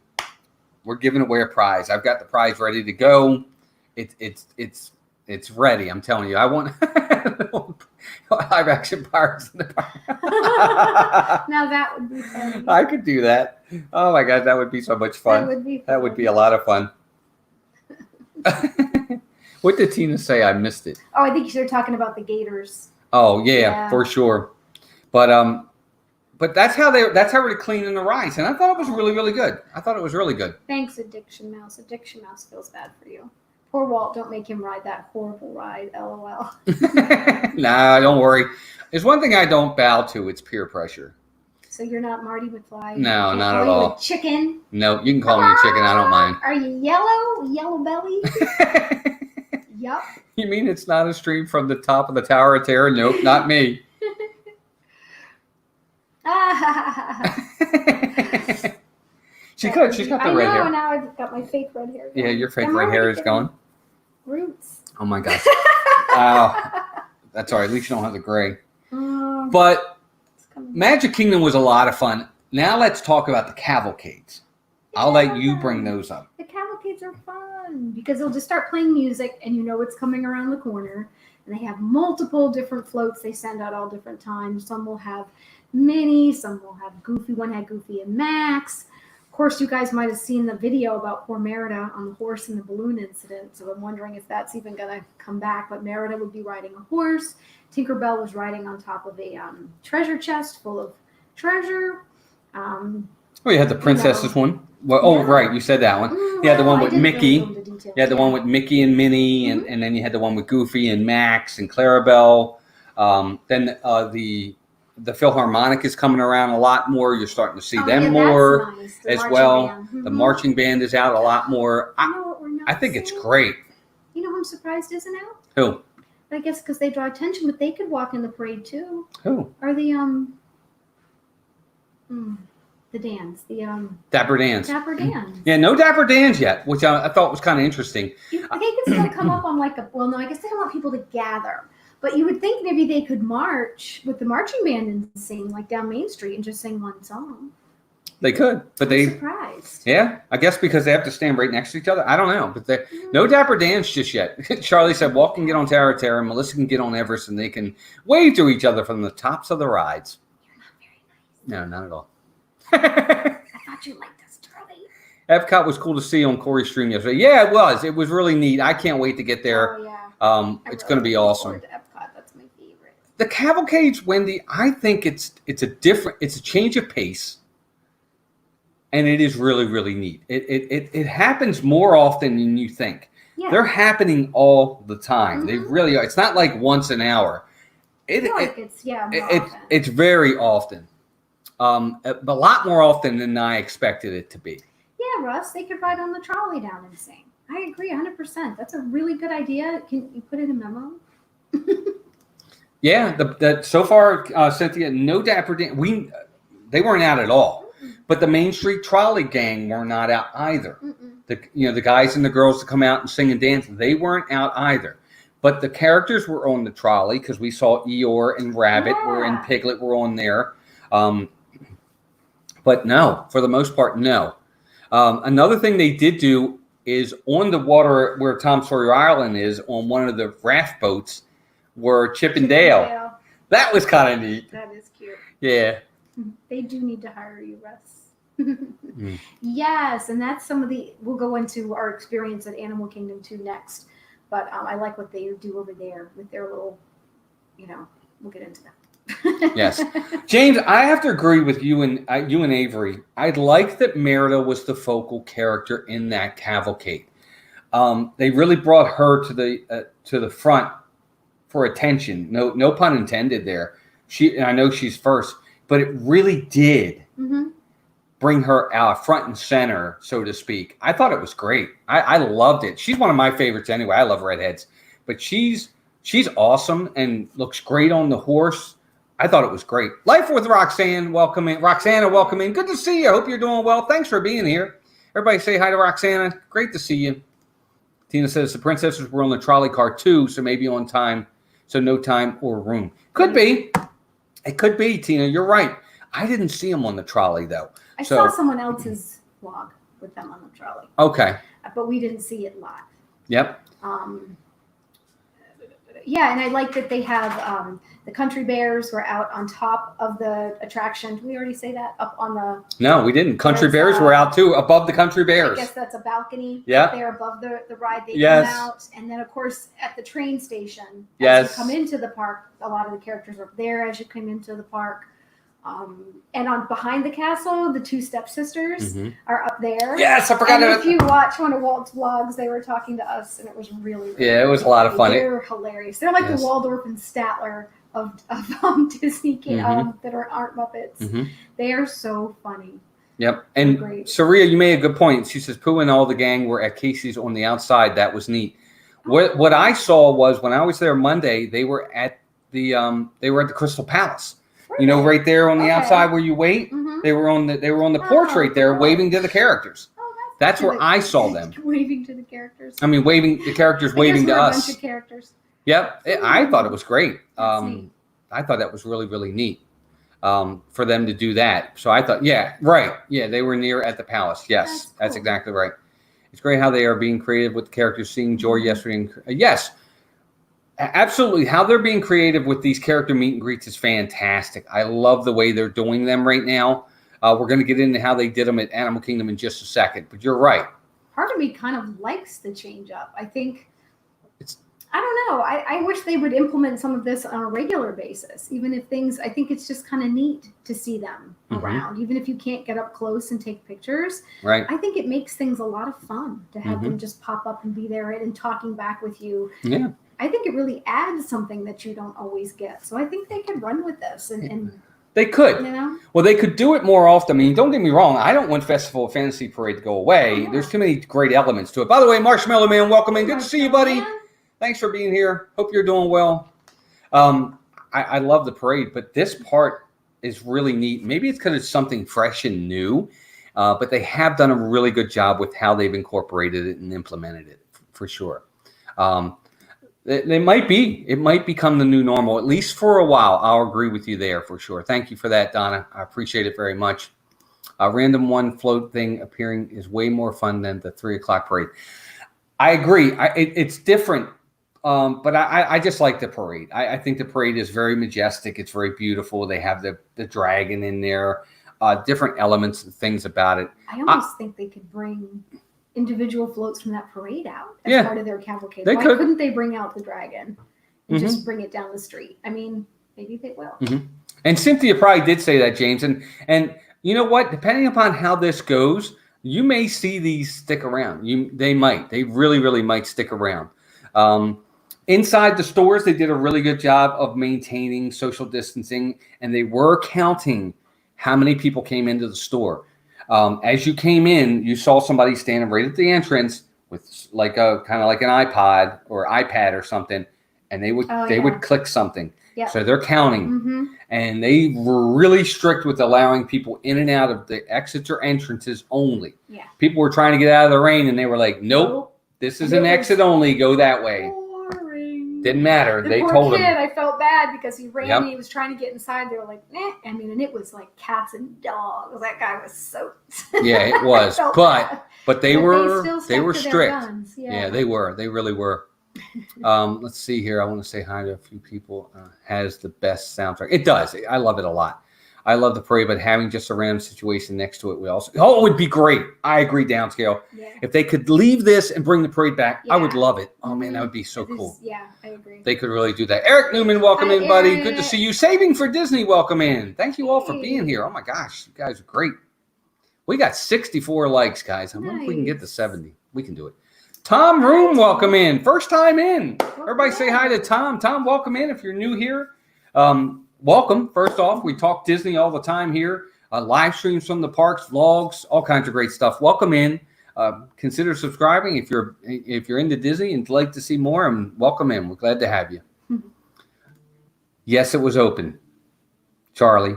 we're giving away a prize. I've got the prize ready to go. It's ready. I'm telling you. I want live action Pirates in the Park. Now that would be funny. I could do that. Oh my God, that would be so much fun. That would be a lot of fun. What did Tina say? I missed it. Oh, I think you're talking about the gators. Oh yeah, for sure. But that's how we're cleaning the rides, and I thought it was really, really good. Thanks, Addiction Mouse. Addiction Mouse feels bad for you. Poor Walt. Don't make him ride that horrible ride. LOL. Nah, don't worry. There's one thing I don't bow to. It's peer pressure. So you're not Marty McFly? No, not at all. Chicken? No, you can call me a chicken. I don't mind. Are you yellow belly? Yep. You mean it's not a stream from the top of the Tower of Terror? Nope, not me. She's got the red hair. I know, now I've got my fake red hair going. Yeah, your fake red hair is going. Roots. Oh my gosh. That's all right. At least you don't have the gray. But Magic Kingdom was a lot of fun. Now let's talk about the cavalcades. Yeah. I'll let you bring those up. The cavalcades are fun because they'll just start playing music and you know it's coming around the corner. And they have multiple different floats they send out all different times. Some will have Minnie, some will have Goofy. One had Goofy and Max. Of course, you guys might have seen the video about poor Merida on the horse in the balloon incident. So I'm wondering if that's even going to come back. But Merida would be riding a horse. Tinkerbell was riding on top of a treasure chest full of treasure. You had the princesses one. Well, Yeah. Oh, right. You said that one. You had the one I with didn't Mickey. really go into details. You had the one with Mickey and Minnie, and then you had the one with Goofy and Max and Clarabelle. Then the Philharmonic is coming around a lot more. You're starting to see them more nice. as well. The marching band is out a lot more. You know what we're not I think it's seeing? great. You know who I'm surprised isn't out? Who? I guess because they draw attention, but they could walk in the parade too. Who? Are the Dans, Dapper Dans. Dapper Dans. Yeah, no Dapper Dans yet, which I thought was kind of interesting. I think it's going to come up on like well, no, I guess they don't want people to gather. But you would think maybe they could march with the marching band and sing like down Main Street and just sing one song. They could, but I'm surprised. Yeah, I guess because they have to stand right next to each other. I don't know, but no Dapper Dans just yet. Charlie said, Walt can get on Terra Terra, and Melissa can get on Everest, and they can wave to each other from the tops of the rides. You're not very nice. No, not at all. I thought you liked us, Charlie. Epcot was cool to see on Corey's stream yesterday. Yeah, it was. It was really neat. I can't wait to get there. Oh, yeah. It's going to be awesome. To Epcot. That's my favorite. The cavalcades, Wendy, I think it's a change of pace, and it is really, really neat. It happens more often than you think. Yeah. They're happening all the time. They really are. It's not like once an hour. It's very often. A lot more often than I expected it to be. Yeah, Russ, they could ride on the trolley down and sing. I agree 100%. That's a really good idea. Can you put it in a memo? Yeah, so far, Cynthia, no Dapper Dan. They weren't out at all. But the Main Street Trolley Gang were not out either. The guys and the girls that come out and sing and dance, they weren't out either. But the characters were on the trolley because we saw Eeyore and Rabbit and Piglet were on there. But no, for the most part, no. Another thing they did do is on the water where Tom Sawyer Island is, on one of the raft boats, were Chip and Dale. That was kind of neat. That is cute. Yeah. They do need to hire you, Russ. Yes, and that's we'll go into our experience at Animal Kingdom 2 next. But I like what they do over there with their little, we'll get into that. Yes. James, I have to agree with you and Avery. I like that Merida was the focal character in that cavalcade. They really brought her to the front for attention. No pun intended there. I know she's first, but it really did bring her out front and center, so to speak. I thought it was great. I loved it. She's one of my favorites anyway. I love redheads, but she's awesome and looks great on the horse. I thought it was great. Life with Roxanne, welcome in. Roxana, welcome in. Good to see you. I hope you're doing well. Thanks for being here. Everybody say hi to Roxana. Great to see you. Tina says the princesses were on the trolley car too, so maybe on time, so no time or room. Could be. It could be, Tina. You're right. I didn't see them on the trolley, though. I saw someone else's vlog with them on the trolley. Okay. But we didn't see it live. Yep. Yeah, and I like that they have the country bears were out on top of the attraction. Did we already say that? Up on the... No, we didn't. Country bears were out, too, above the country bears. I guess that's a balcony. Yeah. There above the ride. They come out. And then, of course, at the train station, as you come into the park, a lot of the characters are there as you come into the park. And behind the castle, the two stepsisters are up there. Yes, I forgot. And if you watch one of Walt's vlogs, they were talking to us, and it was really, really it was a lot of fun. They're hilarious. They're like the Waldorf and Statler of Disney that aren't Muppets. They are so funny. Yep. And Saria, you made a good point. She says Pooh and all the gang were at Casey's on the outside. That was neat. What I saw was when I was there Monday, they were at the Crystal Palace. You know, right there on the outside where you wait, they were on the porch right there, waving to the characters. That's where I saw them. Waving to the characters. I mean, waving the characters, waving to us. A bunch of characters. Yep, I thought it was great. I thought that was really, really neat for them to do that. So I thought, they were near at the palace. Yes, that's exactly right. It's great how they are being creative with the characters. Seeing Joy yesterday, yes. Absolutely. How they're being creative with these character meet and greets is fantastic. I love the way they're doing them right now. We're going to get into how they did them at Animal Kingdom in just a second, but you're right. Part of me kind of likes the change up. I think I don't know. I wish they would implement some of this on a regular basis, even if I think it's just kind of neat to see them around, even if you can't get up close and take pictures. Right. I think it makes things a lot of fun to have them just pop up and be there and talking back with you. Yeah. I think it really adds something that you don't always get. So I think they could run with this and they could. You know? Well, they could do it more often. I mean, don't get me wrong. I don't want Festival of Fantasy Parade to go away. There's too many great elements to it. By the way, Marshmallow Man, welcome in. Good to see you, buddy. Thanks for being here. Hope you're doing well. I love the parade, but this part is really neat. Maybe it's because it's something fresh and new, but they have done a really good job with how they've incorporated it and implemented it, for sure. It might become the new normal, at least for a while. I'll agree with you there for sure. Thank you for that, Donna. I appreciate it very much. A random one float thing appearing is way more fun than the 3 o'clock parade. I agree. It's different. But I just like the parade. I think the parade is very majestic. It's very beautiful. They have the dragon in there, different elements and things about it. I almost think they could bring individual floats from that parade out as part of their cavalcade. Why couldn't they bring out the dragon and just bring it down the street? I mean, maybe they will. And Cynthia probably did say that, James. And you know what? Depending upon how this goes, you may see these stick around. They might. They really, really might stick around. Inside the stores, they did a really good job of maintaining social distancing, and they were counting how many people came into the store. As you came in, you saw somebody standing right at the entrance with like a kind of like an iPod or iPad or something, and they would click something. Yep. So they're counting, and they were really strict with allowing people in and out of the exits or entrances only. Yeah. People were trying to get out of the rain, and they were like, "Nope, this is an exit only. Go that way." Didn't matter. They told him. I felt bad because he ran and he was trying to get inside. They were like, "Nah." I mean, and it was like cats and dogs. That guy was soaked. Yeah, it was. but they were strict. Yeah, they were. They really were. Let's see here. I want to say hi to a few people. Has the best soundtrack. It does. I love it a lot. I love the parade, but having just a random situation next to it it would be great. I agree, Downscale. Yeah. If they could leave this and bring the parade back, I would love it. Oh, man, that would be so cool. Yeah, I agree. They could really do that. Eric Newman, welcome in, buddy. Good to see you. Saving for Disney, welcome in. Thank you all for being here. Oh, my gosh. You guys are great. We got 64 likes, guys. I wonder if we can get to 70. We can do it. Tom Room, welcome in. First time in. Everybody say hi to Tom. Tom, welcome in if you're new here. Welcome. First off, we talk Disney all the time here. Live streams from the parks, vlogs, all kinds of great stuff. Welcome in. Consider subscribing if you're into Disney and like to see more. And welcome in. We're glad to have you. Yes, it was open, Charlie.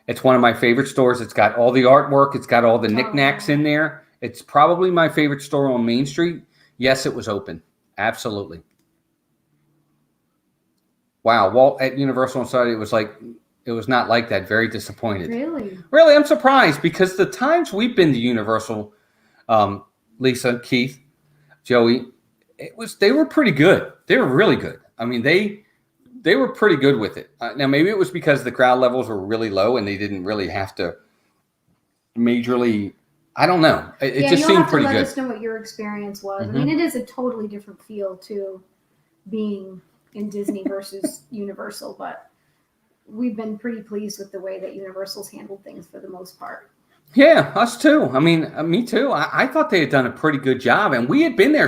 It's one of my favorite stores. It's got all the artwork. It's got all the knickknacks in there. It's probably my favorite store on Main Street. Yes, it was open. Absolutely. Wow, Walt at Universal on Saturday it was not like that. Very disappointed. Really, I'm surprised because the times we've been to Universal, Lisa, Keith, Joey, they were pretty good. They were really good. I mean, they were pretty good with it. Now maybe it was because the crowd levels were really low and they didn't really have to majorly. I don't know. It just seemed pretty good. Let us know what your experience was. I mean, it is a totally different feel to being in Disney versus Universal, but we've been pretty pleased with the way that Universal's handled things for the most part. Yeah, us too. I mean, me too. I thought they had done a pretty good job, and we had been there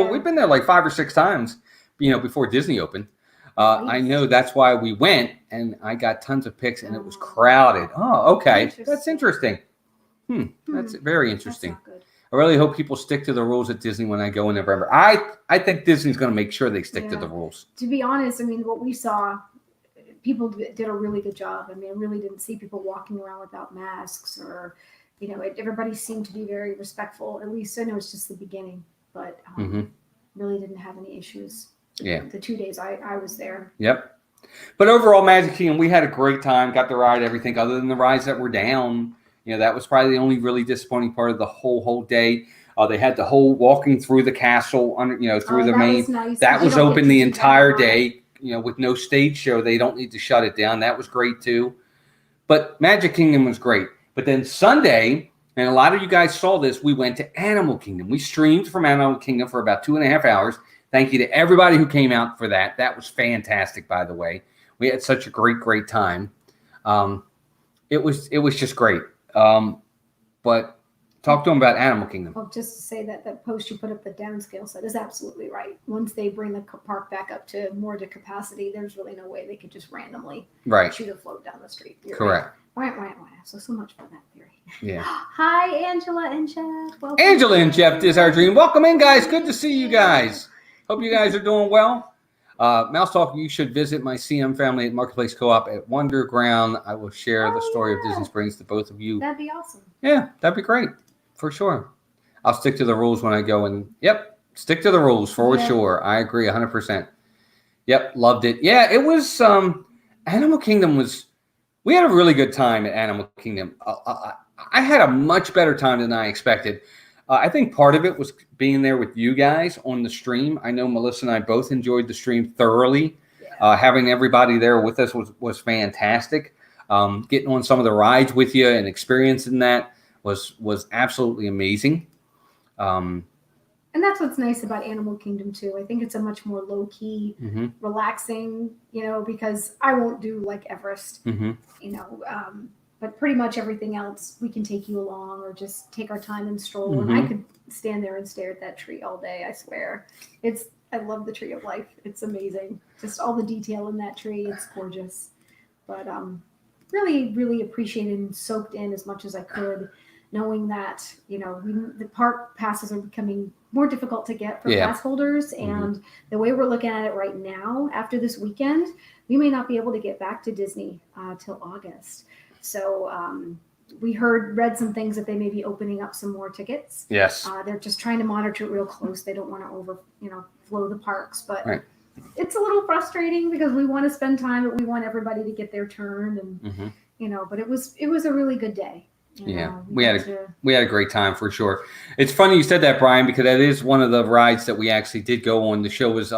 we've been there like 5 or 6 times, before Disney opened. I know that's why we went, and I got tons of pics, and it was crowded. Oh, okay. That's interesting. That's very interesting. That's not good. I really hope people stick to the rules at Disney when I go in November. I think Disney's going to make sure they stick to the rules. To be honest, I mean, what we saw, people did a really good job. I mean, I really didn't see people walking around without masks or, everybody seemed to be very respectful. At least I know it's just the beginning, but really didn't have any issues. Yeah. The 2 days I was there. Yep. But overall, Magic Kingdom, we had a great time. Got to ride everything other than the rides that were down. That was probably the only really disappointing part of the whole day. They had the whole walking through the castle, through the that main. was nice. That You was don't get open to the do that entire a lot. day. With no stage show, they don't need to shut it down. That was great too. But Magic Kingdom was great. But then Sunday, and a lot of you guys saw this, we went to Animal Kingdom. We streamed from Animal Kingdom for about 2.5 hours. Thank you to everybody who came out for that. That was fantastic, by the way. We had such a great time. It was just great. But talk to them about Animal Kingdom. Well, just to say that post you put up, the downscale set, is absolutely right. Once they bring the park back up to more to capacity, there's really no way they could just randomly shoot a float down the street. You're correct. Right. So much for that theory. Yeah. Hi, Angela and Jeff. Welcome. Angela and Jeff, this is our dream. Welcome in, guys. Good to see you guys. Hope you guys are doing well. Mouse Talk, you should visit my CM family at Marketplace Co-op at Wonderground. I will share the story of Disney Springs to both of you. That'd be awesome. Yeah, that'd be great. For sure. I'll stick to the rules when I go stick to the rules for sure. I agree 100%. Yep, loved it. Yeah, it was Animal Kingdom we had a really good time at Animal Kingdom. I had a much better time than I expected. I think part of it was being there with you guys on the stream. I know Melissa and I both enjoyed the stream thoroughly. Yeah. Having everybody there with us was fantastic. Getting on some of the rides with you and experiencing that was absolutely amazing. And that's what's nice about Animal Kingdom too. I think it's a much more low-key, relaxing, because I won't do like Everest, but pretty much everything else we can take you along or just take our time and stroll. And I could stand there and stare at that tree all day, I swear. I love the Tree of Life. It's amazing. Just all the detail in that tree. It's gorgeous. But really, really appreciated and soaked in as much as I could, knowing that, the park passes are becoming more difficult to get for pass holders. And the way we're looking at it right now, after this weekend, we may not be able to get back to Disney till August. So we read some things that they may be opening up some more tickets. Yes. They're just trying to monitor it real close. They don't want to flow the parks, but it's a little frustrating because we want to spend time, but we want everybody to get their turn. And, but it was a really good day. We had a great time for sure. It's funny you said that, Brian, because that is one of the rides that we actually did go on. The show was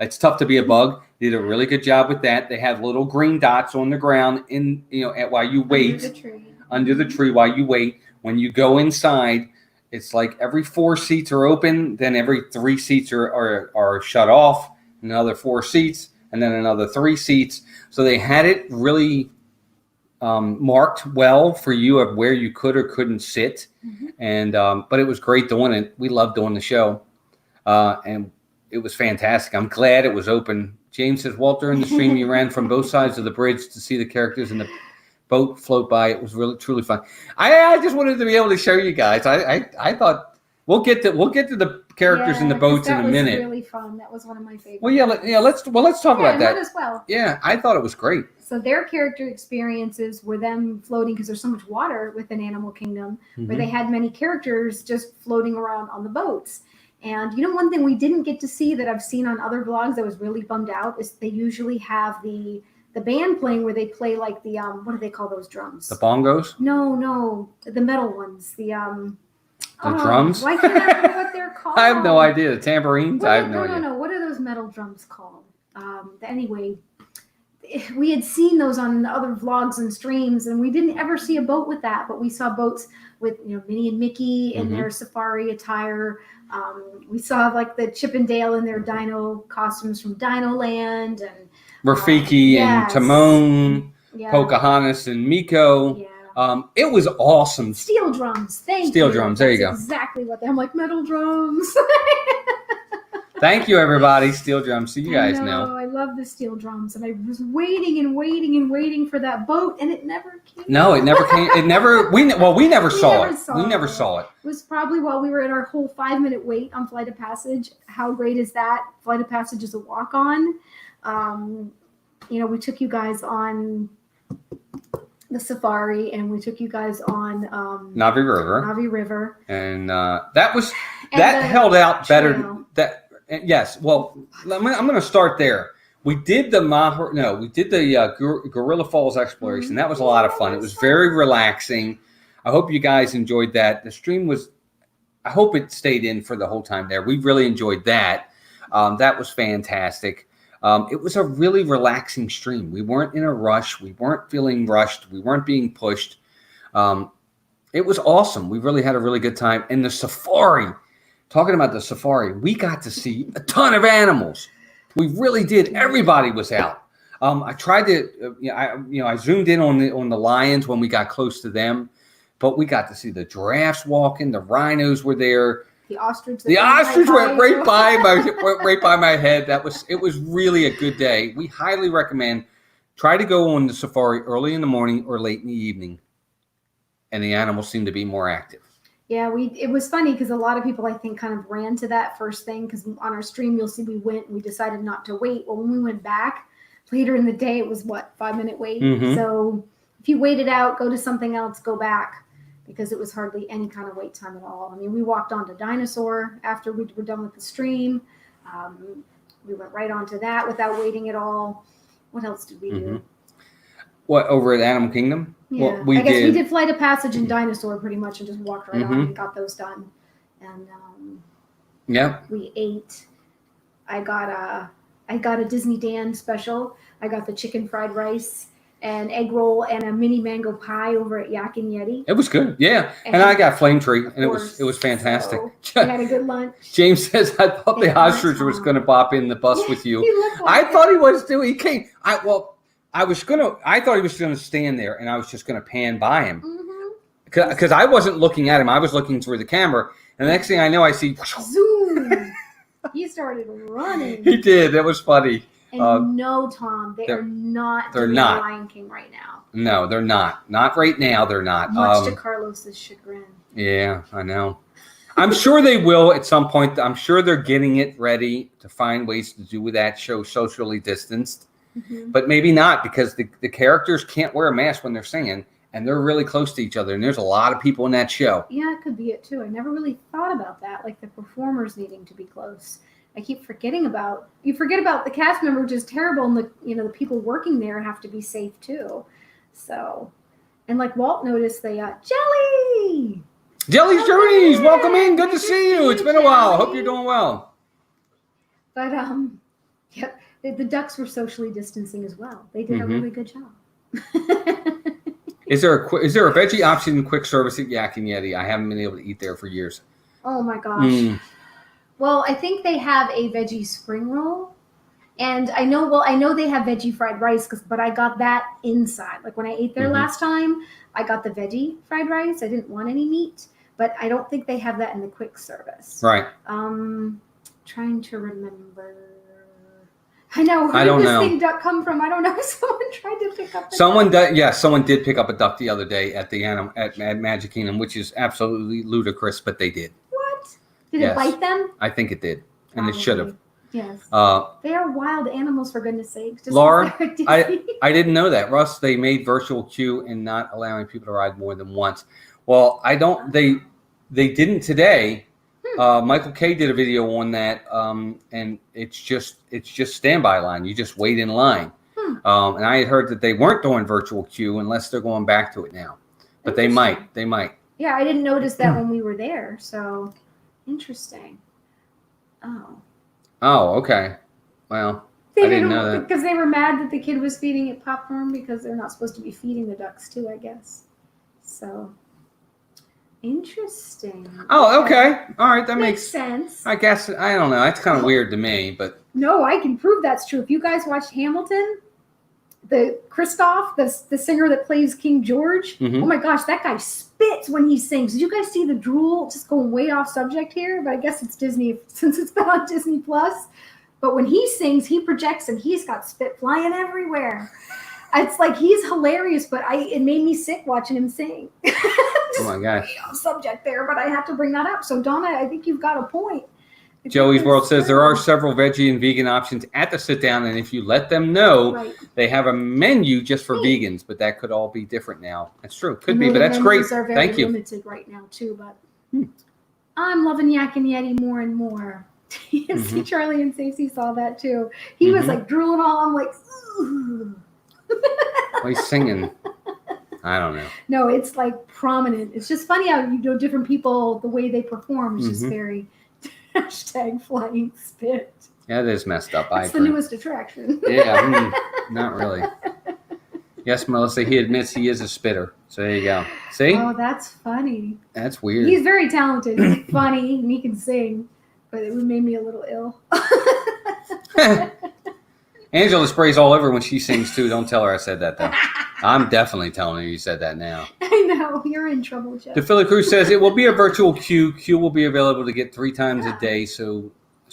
It's Tough to Be a Bug. They did a really good job with that. They have little green dots on the ground while you wait under the tree while you wait. When you go inside, it's like every 4 seats are open, then every 3 seats are shut off, another 4 seats, and then another 3 seats. So they had it really marked well for you of where you could or couldn't sit. And but it was great doing it. We loved doing the show. And it was fantastic. I'm glad it was open. James says, Walt, during the stream, you ran from both sides of the bridge to see the characters in the boat float by. It was really, truly fun. I just wanted to be able to show you guys. I thought we'll get to the characters in the boats in a minute. That was really fun. That was one of my favorites. Well, let's talk about that as well. Yeah, I thought it was great. So their character experiences were them floating because there's so much water within Animal Kingdom, where they had many characters just floating around on the boats. And one thing we didn't get to see that I've seen on other vlogs that was really bummed out is they usually have the band playing where they play like the what do they call those drums? The bongos? No, the metal ones. The drums? Why can't I remember what they're called? I have no idea. The tambourines? I have no idea. No. What are those metal drums called? Anyway, we had seen those on other vlogs and streams, and we didn't ever see a boat with that, but we saw boats with Minnie and Mickey in their safari attire. We saw like the Chip and Dale in their dino costumes from Dino Land, and Rafiki and Timon, Pocahontas and Miko. Yeah. It was awesome. Steel drums. Steel drums. There you go. Exactly what I'm like, metal drums. Thank you, everybody. Steel drums. So you guys know. I love the steel drums, and I was waiting for that boat, and it never came. No, it never came. It never. We never saw it. We never saw it. It was probably while we were in our whole 5-minute wait on Flight of Passage. How great is that? Flight of Passage is a walk-on. We took you guys on the safari, and we took you guys on Navi River, and that held out better. Trail. Yes. Well, I'm going to start there. We did the Gorilla Falls exploration. That was a lot of fun. It was very relaxing. I hope you guys enjoyed that. The stream was I hope it stayed in for the whole time there. We really enjoyed that. That was fantastic. It was a really relaxing stream. We weren't in a rush. We weren't feeling rushed. We weren't being pushed. It was awesome. We really had a really good time. And the safari, talking about the safari, we got to see a ton of animals. We really did. Everybody was out. I tried to, I zoomed in on the lions when we got close to them, but we got to see the giraffes walking. The rhinos were there. The ostrich. The ostrich went right by my head. It was really a good day. We highly recommend try to go on the safari early in the morning or late in the evening, and the animals seem to be more active. Yeah, it was funny because a lot of people, I think, kind of ran to that first thing because on our stream, you'll see we went and we decided not to wait. Well, when we went back later in the day, it was 5-minute wait. Mm-hmm. So if you waited out, go to something else, go back because it was hardly any kind of wait time at all. I mean, we walked onto Dinosaur after we were done with the stream. We went right onto that without waiting at all. What else did we do? What, over at Animal Kingdom? Yeah, well, I guess we did Flight of Passage and Dinosaur pretty much and just walked right on and got those done. And we ate. I got a Disney Dan special. I got the chicken fried rice and egg roll and a mini mango pie over at Yak and Yeti. It was good, yeah. And I got Flame Tree, and it was fantastic. So we had a good lunch. James says, "I thought the ostrich was going to bop in the bus with you." He looked like I thought he was too. He came. I thought he was going to stand there, and I was just going to pan by him because I wasn't looking at him. I was looking through the camera, and the next thing I know, I see zoom. He started running. He did. That was funny. And no, Tom, they're not doing the Lion King right now. No, they're not. Not right now. They're not. Much to Carlos's chagrin. Yeah, I know. I'm sure they will at some point. I'm sure they're getting it ready to find ways to do that show socially distanced. But maybe not because the characters can't wear a mask when they're singing, and they're really close to each other, and there's a lot of people in that show. Yeah, it could be it too. I never really thought about that, like the performers needing to be close. I keep forgetting about the cast member, which is terrible, and the people working there have to be safe too. So, and like Walt noticed, they Jelly. Jelly's Journeys, welcome in. Good to see you. It's been a while. Hope you're doing well. But the ducks were socially distancing as well. They did a really good job. Is there a veggie option in quick service at Yak and Yeti? I haven't been able to eat there for years. Oh my gosh. Well, I think they have a veggie spring roll, and I know they have veggie fried rice, but I got that inside. Like when I ate there last time, I got the veggie fried rice. I didn't want any meat, but I don't think they have that in the quick service. Right. Trying to remember. I know. I don't know. Where did this thing duck come from? I don't know. Someone tried to pick up. Someone did pick up a duck the other day at Magic Kingdom, which is absolutely ludicrous, but they did. Did it bite them? I think it did, and it should have. Yes. They are wild animals, for goodness sakes. Laura, I didn't know that. Russ, they made virtual queue and not allowing people to ride more than once. Well, I don't. They didn't today. Michael K did a video on that, and it's just standby line. You just wait in line. And I had heard that they weren't doing virtual queue unless they're going back to it now, but they might. They might. Yeah, I didn't notice that when we were there. So. Interesting. Oh, okay. Well, I didn't know that. Because they were mad that the kid was feeding it popcorn because they're not supposed to be feeding the ducks too, I guess. So, interesting. Oh, okay. All right, that makes sense. I guess, I don't know. It's kind of weird to me, but. No, I can prove that's true. If you guys watched Hamilton, Christoph, the singer that plays King George, oh my gosh, that guy spits when he sings. Did you guys see the drool? Just going way off subject here, but I guess it's Disney since it's been on Disney Plus. But when he sings, he projects and he's got spit flying everywhere. It's like he's hilarious, but it made me sick watching him sing. Oh my gosh. Way off subject there, but I have to bring that up. So Donna, I think you've got a point. Joey's World says there are several veggie and vegan options at the sit down, and if you let them know, they have a menu just for vegans, but that could all be different now. That's true. Could be, but that's great. Thank you. Limited right now too, but I'm loving Yak and Yeti more and more. See, Charlie and Stacey saw that too. He was like drooling all. I'm like, ooh. Well, he's singing. I don't know. No, it's like prominent. It's just funny how different people, the way they perform is just very hashtag flying spit. Yeah, it is messed up. That's the newest attraction. Yeah, not really. Yes, Melissa, he admits he is a spitter. So there you go. See? Oh, that's funny. That's weird. He's very talented. He's funny and he can sing, but it made me a little ill. Angela sprays all over when she sings too. Don't tell her I said that though. I'm definitely telling her you said that now. I know. You're in trouble, Jeff. The Philly Crew says it will be a virtual queue. Queue will be available to get 3 times a day, so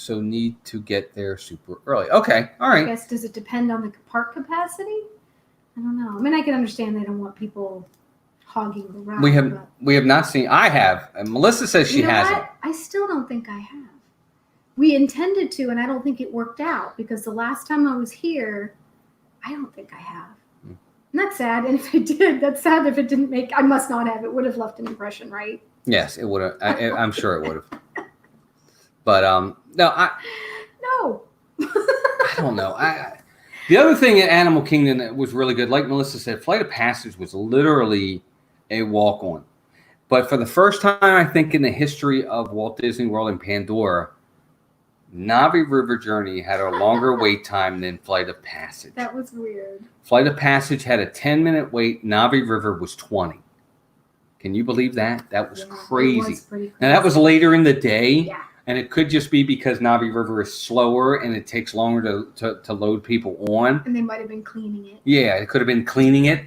need to get there super early. Okay. All right. I guess, does it depend on the park capacity? I don't know. I mean, I can understand they don't want people hogging the ride. We have not seen. I have. And Melissa says she hasn't. I still don't think I have. We intended to, and I don't think it worked out because the last time I was here, I don't think I have. And that's sad. And if it did, that's sad. If it didn't make, I must not have. It would have left an impression, right? Yes, it would have. I'm sure it would have. But no. I don't know. The other thing at Animal Kingdom that was really good, like Melissa said, Flight of Passage was literally a walk-on. But for the first time, I think, in the history of Walt Disney World and Pandora, Navi River Journey had a longer wait time than Flight of Passage. That was weird. Flight of Passage had a 10-minute wait. Navi River was 20. Can you believe that? That was crazy. It was pretty crazy. Now, that was later in the day. Yeah. And it could just be because Navi River is slower and it takes longer to load people on. And they might have been cleaning it. Yeah, it could have been cleaning it.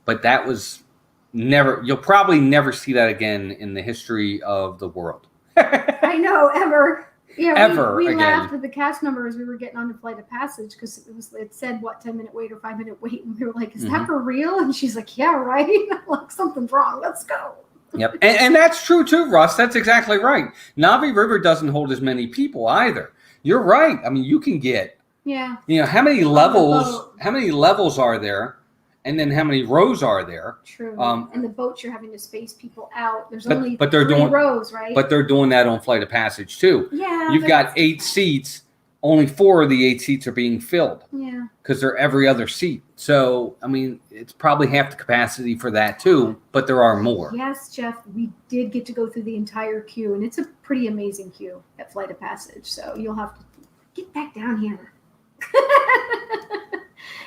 But that was never, you'll probably never see that again in the history of the world. I know, ever. Yeah, ever we again. laughed at the cast number as we were getting on the Flight of Passage because it said, 10-minute wait or 5-minute wait. And we were like, is that for real? And she's like, yeah, right? I'm like, something's wrong. Let's go. Yep. And that's true too, Russ. That's exactly right. Navi River doesn't hold as many people either. You're right. I mean, you can get, how many levels are there? And then how many rows are there? True. And the boats, you're having to space people out. There's only 3 rows, right? But they're doing that on Flight of Passage too. Yeah. You've got 8 seats. Only 4 of the 8 seats are being filled. Yeah. Because they're every other seat. So, I mean, it's probably half the capacity for that too, but there are more. Yes, Jeff, we did get to go through the entire queue, and it's a pretty amazing queue at Flight of Passage. So you'll have to get back down here.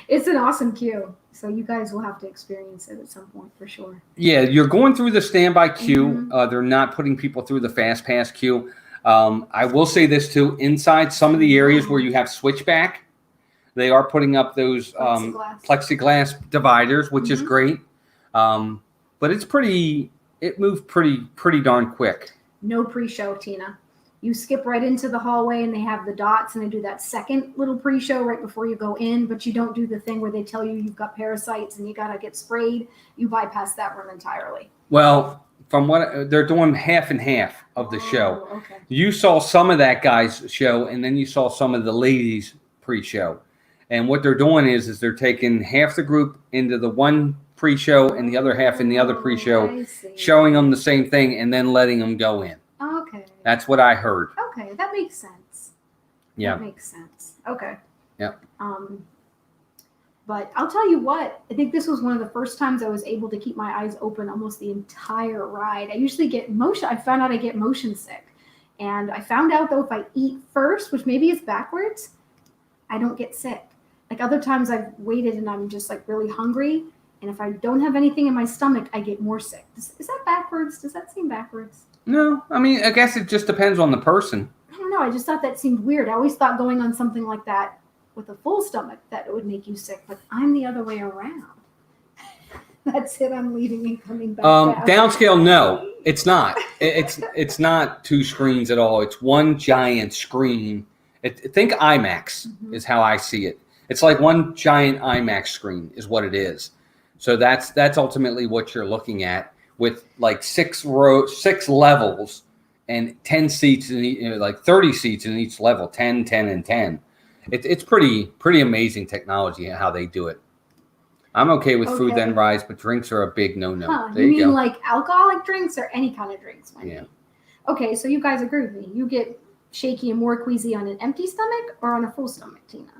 It's an awesome queue. So you guys will have to experience it at some point for sure. Yeah, you're going through the standby queue. They're not putting people through the fast pass queue. I will say this too, inside some of the areas where you have switchback, they are putting up those plexiglass dividers, which is great. But it moved pretty darn quick. No pre-show, Tina. You skip right into the hallway and they have the dots and they do that second little pre-show right before you go in, but you don't do the thing where they tell you you've got parasites and you got to get sprayed. You bypass that room entirely. Well, from what they're doing, half and half of the show. Okay. You saw some of that guy's show, and then you saw some of the ladies' pre-show. And what they're doing is they're taking half the group into the one pre-show and the other half in the other pre-show, showing them the same thing, and then letting them go in. Okay. That's what I heard. Okay, that makes sense. Yeah. That makes sense. Okay. Yep. But I'll tell you what, I think this was one of the first times I was able to keep my eyes open almost the entire ride. I usually get I found out I get motion sick. And I found out, though, if I eat first, which maybe is backwards, I don't get sick. Like other times I've waited and I'm just like really hungry. And if I don't have anything in my stomach, I get more sick. Is that backwards? Does that seem backwards? No. I mean, I guess it just depends on the person. I don't know. I just thought that seemed weird. I always thought going on something like that with a full stomach that it would make you sick, but I'm the other way around. That's it. I'm leaving and coming back down. Downscale, no, it's not. It's not 2 screens at all. It's one giant screen. Think IMAX is how I see it. It's like one giant IMAX screen is what it is. So that's ultimately what you're looking at with like 6 levels and 10 seats in like 30 seats in each level, 10, 10, and 10. It's pretty amazing technology and how they do it. I'm okay with food then rides, but drinks are a big no-no. Huh, you mean like alcoholic drinks or any kind of drinks? Yeah. Okay, so you guys agree with me. You get shaky and more queasy on an empty stomach or on a full stomach, Tina?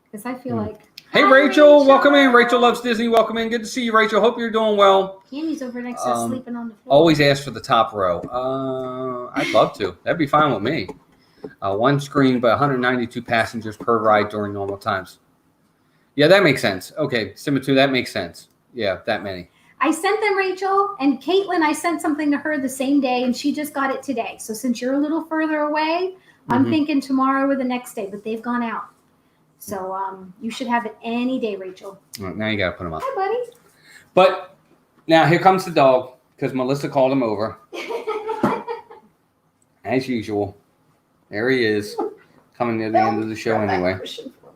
Because I feel like Hey, Hi, Rachel. Welcome in. Rachel loves Disney. Welcome in. Good to see you, Rachel. Hope you're doing well. Cammy's over next to us sleeping on the floor. Always ask for the top row. I'd love to. That'd be fine with me. One screen, but 192 passengers per ride during normal times. Yeah, that makes sense. Okay, Simatu, that makes sense. Yeah, that many. I sent them, Rachel, and Caitlin, I sent something to her the same day, and she just got it today. So since you're a little further away, I'm thinking tomorrow or the next day, but they've gone out. So you should have it any day, Rachel. All right, now you got to put them up. Hi, buddy. But now here comes the dog, because Melissa called him over. As usual. There he is, coming near the end of the show anyway.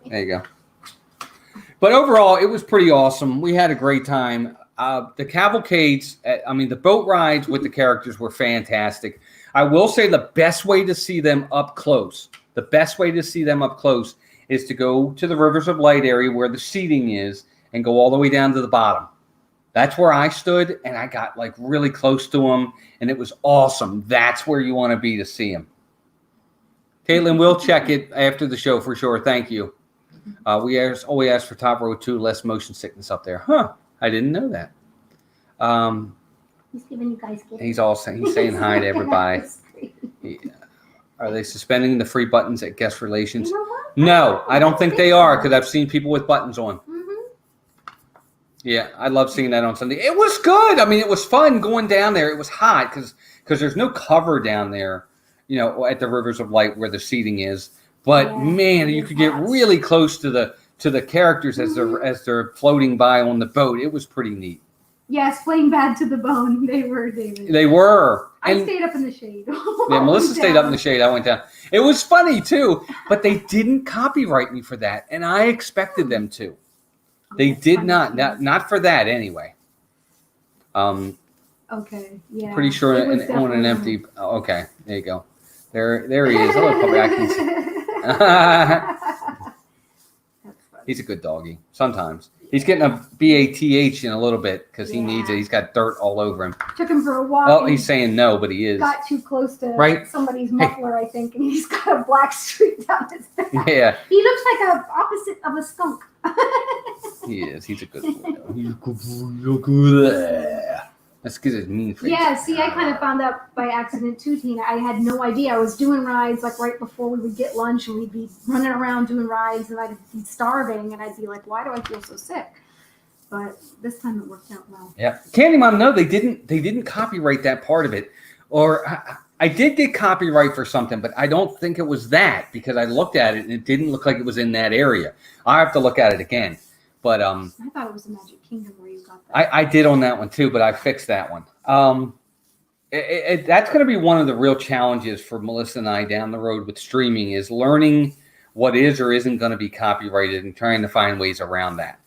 There you go. But overall, it was pretty awesome. We had a great time. The cavalcades, the boat rides with the characters were fantastic. I will say the best way to see them up close, is to go to the Rivers of Light area where the seating is and go all the way down to the bottom. That's where I stood, and I got like really close to them, and it was awesome. That's where you want to be to see them. Caitlin, we'll check it after the show for sure. Thank you. We always ask for top row 2, less motion sickness up there. Huh? I didn't know that. He's giving you guys gifts. He's saying hi to everybody. Are they suspending the free buttons at guest relations? No, I don't think they are, because I've seen people with buttons on. Yeah, I love seeing that on Sunday. It was good. I mean, it was fun going down there. It was hot because there's no cover down there, at the Rivers of Light where the seating is. But man, you could get really close to the characters as they're floating by on the boat. It was pretty neat. Yes, playing bad to the bone. They were, David. They were. I stayed up in the shade. Yeah, Melissa stayed up in the shade. I went down. It was funny too, but they didn't copyright me for that, and I expected them to. They did not for that anyway. Okay. Yeah. Pretty sure on an empty. Okay, there you go. There he is. Hello, Puppy Atkins. He's a good doggy. Sometimes he's getting a BATH in a little bit because he needs it. He's got dirt all over him. Took him for a walk. Well, he's saying no, but he is. Got too close to somebody's muffler, I think, and he's got a black streak down his back. Yeah. He looks like a opposite of a skunk. He is. He's a good boy. He's a good boy. That's because it's mean face. Yeah, see, I kind of found out by accident too, Tina. I had no idea. I was doing rides like right before we would get lunch, and we'd be running around doing rides, and I'd be starving, and I'd be like, "Why do I feel so sick?" But this time it worked out well. Yeah, Candy Mom, no, they didn't copyright that part of it, or I did get copyright for something, but I don't think it was that because I looked at it and it didn't look like it was in that area. I have to look at it again. But I thought it was the Magic Kingdom where you got that. I did on that one too, but I fixed that one. That's going to be one of the real challenges for Melissa and I down the road with streaming is learning what is or isn't going to be copyrighted and trying to find ways around that.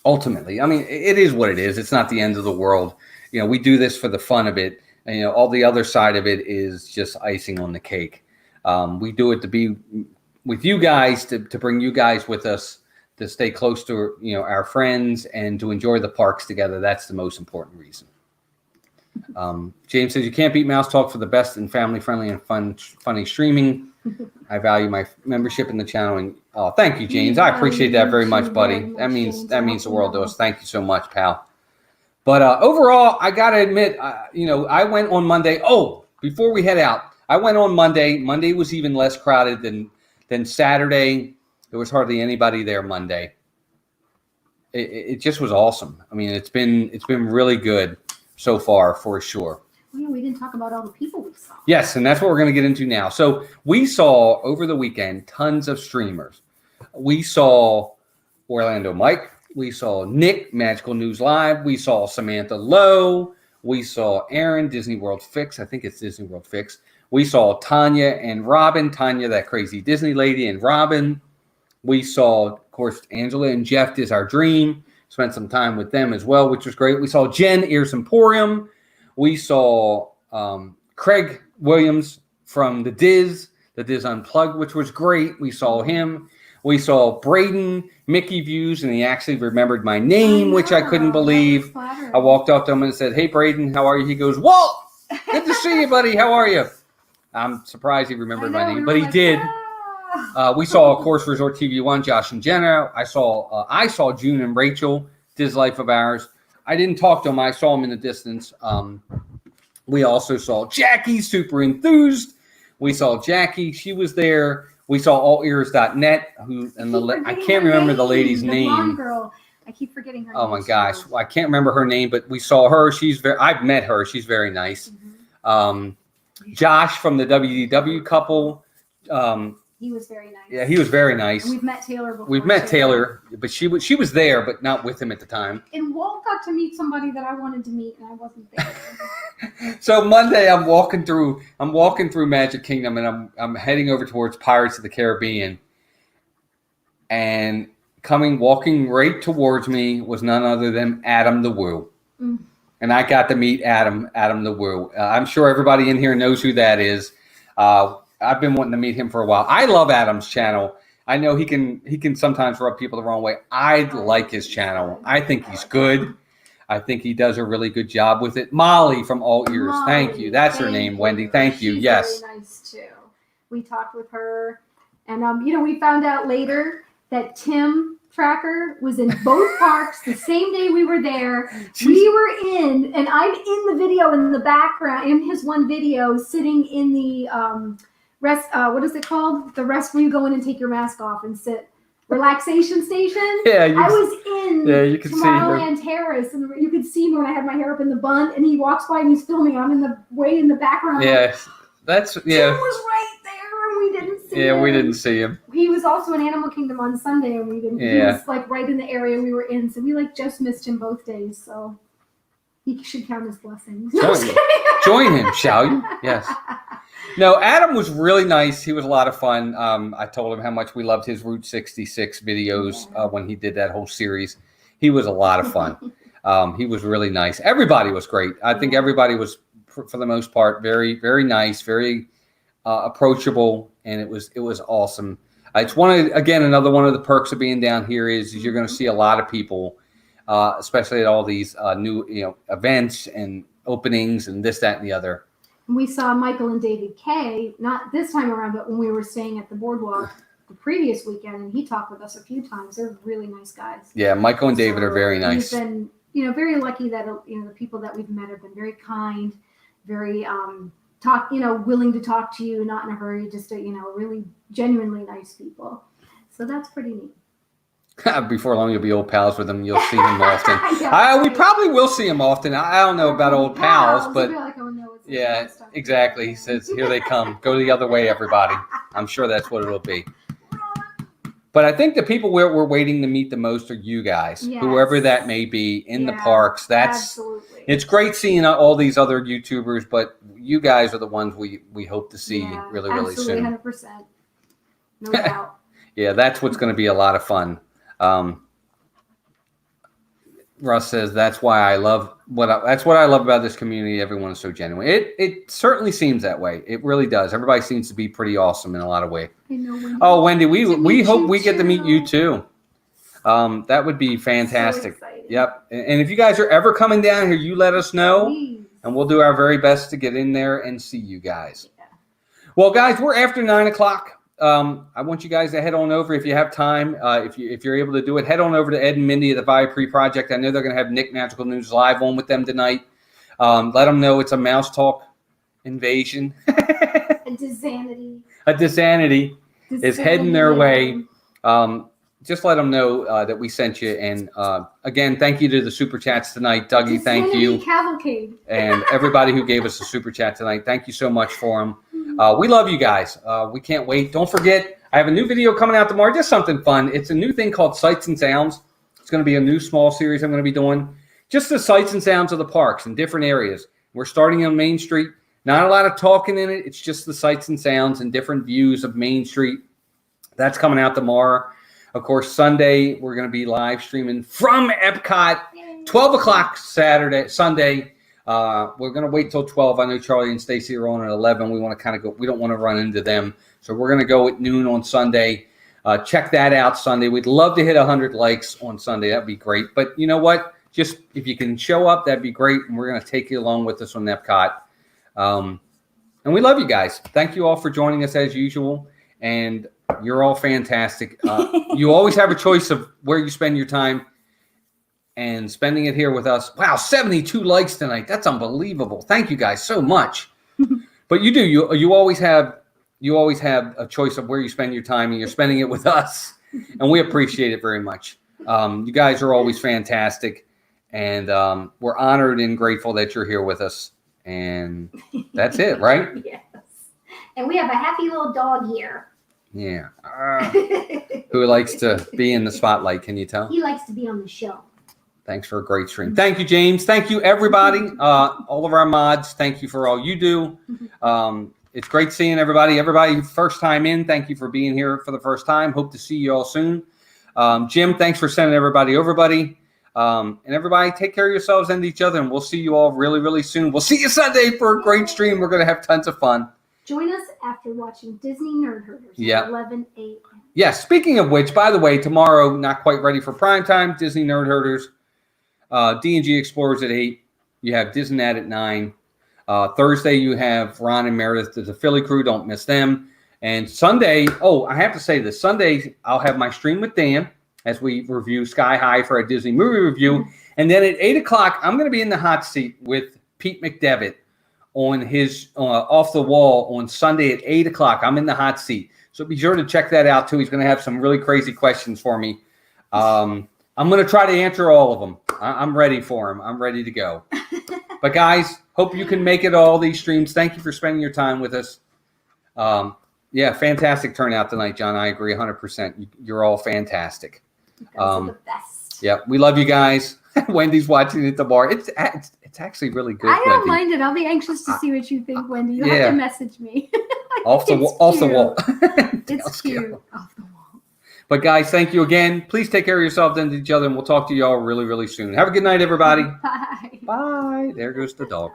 Ultimately, I mean, it is what it is. It's not the end of the world. We do this for the fun of it. And, all the other side of it is just icing on the cake. We do it to be with you guys, to bring you guys with us, to stay close to our friends and to enjoy the parks together. That's the most important reason. James says you can't beat Mouse Talk for the best and family friendly and funny streaming. I value my membership in the channel. And thank you, James. I appreciate that very much, buddy. That means the world to us. Thank you so much, pal. But overall, I gotta admit, I went on Monday. Oh, before we head out, I went on Monday. Monday was even less crowded than Saturday. There was hardly anybody there Monday. It just was awesome. I mean, it's been really good so far for sure. Oh, yeah, we didn't talk about all the people we saw. Yes, and that's what we're going to get into now. So we saw over the weekend tons of streamers. We saw Orlando Mike. We saw Nick, Magical News Live. We saw Samantha Lowe. We saw Aaron, Disney World Fix. I think it's Disney World Fix. We saw Tanya and Robin. Tanya, that crazy Disney lady, and Robin. We saw, of course, Angela and Jeff Is Our Dream. Spent some time with them as well, which was great. We saw Jen, Ears Emporium. We saw Craig Williams from the Diz Unplugged, which was great. We saw him. We saw Braden, Mickey Views, and he actually remembered my name, which I couldn't believe. I walked up to him and said, "Hey, Braden, how are you?" He goes, "Walt, good to see you, buddy. How are you?" I'm surprised he remembered my name, but he did. We saw, of course, Resort TV 1, Josh and Jenna. I saw June and Rachel, This Life of Ours. I didn't talk to them. I saw them in the distance. We also saw Jackie, super enthused. We saw Jackie. She was there. We saw allears.net, I can't remember the lady's name. The blonde girl. I keep forgetting her name. Oh my gosh. Well, I can't remember her name, but we saw her. I've met her. She's very nice. Josh from the WDW couple. He was very nice. Yeah, he was very nice. And we've met Taylor before. We've met Taylor, but she was there, but not with him at the time. And Walt got to meet somebody that I wanted to meet, and I wasn't there. So Monday, I'm walking through Magic Kingdom, and I'm heading over towards Pirates of the Caribbean, and walking right towards me was none other than Adam the Woo. And I got to meet Adam the Woo. I'm sure everybody in here knows who that is. I've been wanting to meet him for a while. I love Adam's channel. I know he can sometimes rub people the wrong way. I like his channel. I think he's good. I think he does a really good job with it. Molly from All Ears. Molly, thank you. That's her name, Wendy. Thank you. She's Yes. very nice too. We talked with her, and we found out later that Tim Tracker was in both parks the same day we were there. We were in, and I'm in the video in the background, in his one video, sitting in the what is it called? The rest where you go in and take your mask off and sit. Relaxation station. Yeah, I was in you can Tomorrowland Terrace, and you could see me when I had my hair up in the bun, and he walks by and he's filming. I'm in the background. Yeah, Tim was right there, and we didn't see him. Yeah, we didn't see him. He was also in Animal Kingdom on Sunday, and we didn't. Yeah. He was like right in the area we were in, so we just missed him both days. So he should count his blessings. Join him, shall you? Yes. No, Adam was really nice. He was a lot of fun. I told him how much we loved his Route 66 videos when he did that whole series. He was a lot of fun. He was really nice. Everybody was great. I think everybody was, for the most part, very, very nice, very approachable, and it was awesome. It's another one of the perks of being down here is you're going to see a lot of people, especially at all these new events and openings and this, that, and the other. We saw Michael and David Kay, not this time around, but when we were staying at the boardwalk the previous weekend, and he talked with us a few times. They're really nice guys. Yeah, Michael and David are very nice. We've been, very lucky that the people that we've met have been very kind, very willing to talk to you, not in a hurry, just really genuinely nice people. So that's pretty neat. Before long, you'll be old pals with him. You'll see him often. We probably will see him often. I don't know about old pals, but yeah, exactly. He says, "Here they come. Go the other way, everybody." I'm sure that's what it'll be. But I think the people we're waiting to meet the most are you guys, whoever that may be in the parks. Absolutely. It's great seeing all these other YouTubers, but you guys are the ones we hope to see really, really soon. 100%. No doubt. Yeah, that's what's going to be a lot of fun. Russ says that's why I love that's what I love about this community. Everyone is so genuine. It certainly seems that way. It really does. Everybody seems to be pretty awesome in a lot of ways. Oh, Wendy, we hope we get to meet you too. That would be fantastic. So yep. And if you guys are ever coming down here, you let us know, and we'll do our very best to get in there and see you guys. Yeah. Well, guys, we're after 9:00. I want you guys to head on over if you have time. If you're able to do it, head on over to Ed and Mindy at the Viapre Project. I know they're going to have Nick Magical News live on with them tonight. Let them know it's a Mouse Talk invasion. A DISANITY. A DISANITY is heading their way. Just let them know that we sent you. And again, thank you to the Super Chats tonight. Dougie, thank you. Cavalcade. And everybody who gave us a Super Chat tonight. Thank you so much for them. We love you guys. We can't wait. Don't forget, I have a new video coming out tomorrow. Just something fun. It's a new thing called Sights and Sounds. It's going to be a new small series I'm going to be doing. Just the sights and sounds of the parks in different areas. We're starting on Main Street. Not a lot of talking in it. It's just the sights and sounds and different views of Main Street. That's coming out tomorrow. Of course, Sunday, we're going to be live streaming from Epcot, 12 o'clock Sunday. We're going to wait till 12. I know Charlie and Stacy are on at 11. We want to kind of go. We don't want to run into them. So we're going to go at noon on Sunday. Check that out Sunday. We'd love to hit 100 likes on Sunday. That'd be great. But you know what? Just if you can show up, that'd be great. And we're going to take you along with us on Epcot. And we love you guys. Thank you all for joining us as usual. And You're all fantastic. You always have a choice of where you spend your time, and spending it here with us. Wow, 72 likes tonight. That's unbelievable. Thank you guys so much. But you do. You always have a choice of where you spend your time, and you're spending it with us, and we appreciate it very much. You guys are always fantastic, and we're honored and grateful that you're here with us. And that's it, right? Yes. And we have a happy little dog here. Yeah. Who likes to be in the spotlight, can you tell? He likes to be on the show. Thanks for a great stream. Thank you, James. Thank you, everybody. All of our mods, thank you for all you do. It's great seeing everybody. Everybody first time in, thank you for being here for the first time. Hope to see you all soon. Jim, thanks for sending everybody over, buddy. And everybody, take care of yourselves and each other, and we'll see you all really, really soon. We'll see you Sunday for a great stream. We're going to have tons of fun. Join us after watching Disney Nerd Herders at 11 a.m. Yeah, speaking of which, by the way, tomorrow, not quite ready for prime time, Disney Nerd Herders, D&G Explorers at 8. You have Disneyland at 9. Thursday, you have Ron and Meredith as the Philly crew. Don't miss them. And Sunday, I have to say this. Sunday, I'll have my stream with Dan as we review Sky High for a Disney movie review. And then at 8 o'clock, I'm going to be in the hot seat with Pete McDevitt on his Off the Wall on Sunday at 8 o'clock. I'm in the hot seat. So be sure to check that out, too. He's going to have some really crazy questions for me. I'm going to try to answer all of them. I'm ready for him. I'm ready to go. But, guys, hope you can make it all these streams. Thank you for spending your time with us. Yeah, fantastic turnout tonight, John. I agree 100%. You're all fantastic. You guys are the best. Yeah, we love you guys. Wendy's watching at the bar. It's actually really good. I don't Wendy. mind it. I'll be anxious to see what you think, Wendy. You'll Yeah. have to message me. Off the wall. It's cute. Off the wall. But guys, thank you again. Please take care of yourselves and each other, and we'll talk to you all really, really soon. Have a good night, everybody. Bye. Bye. There goes the dog.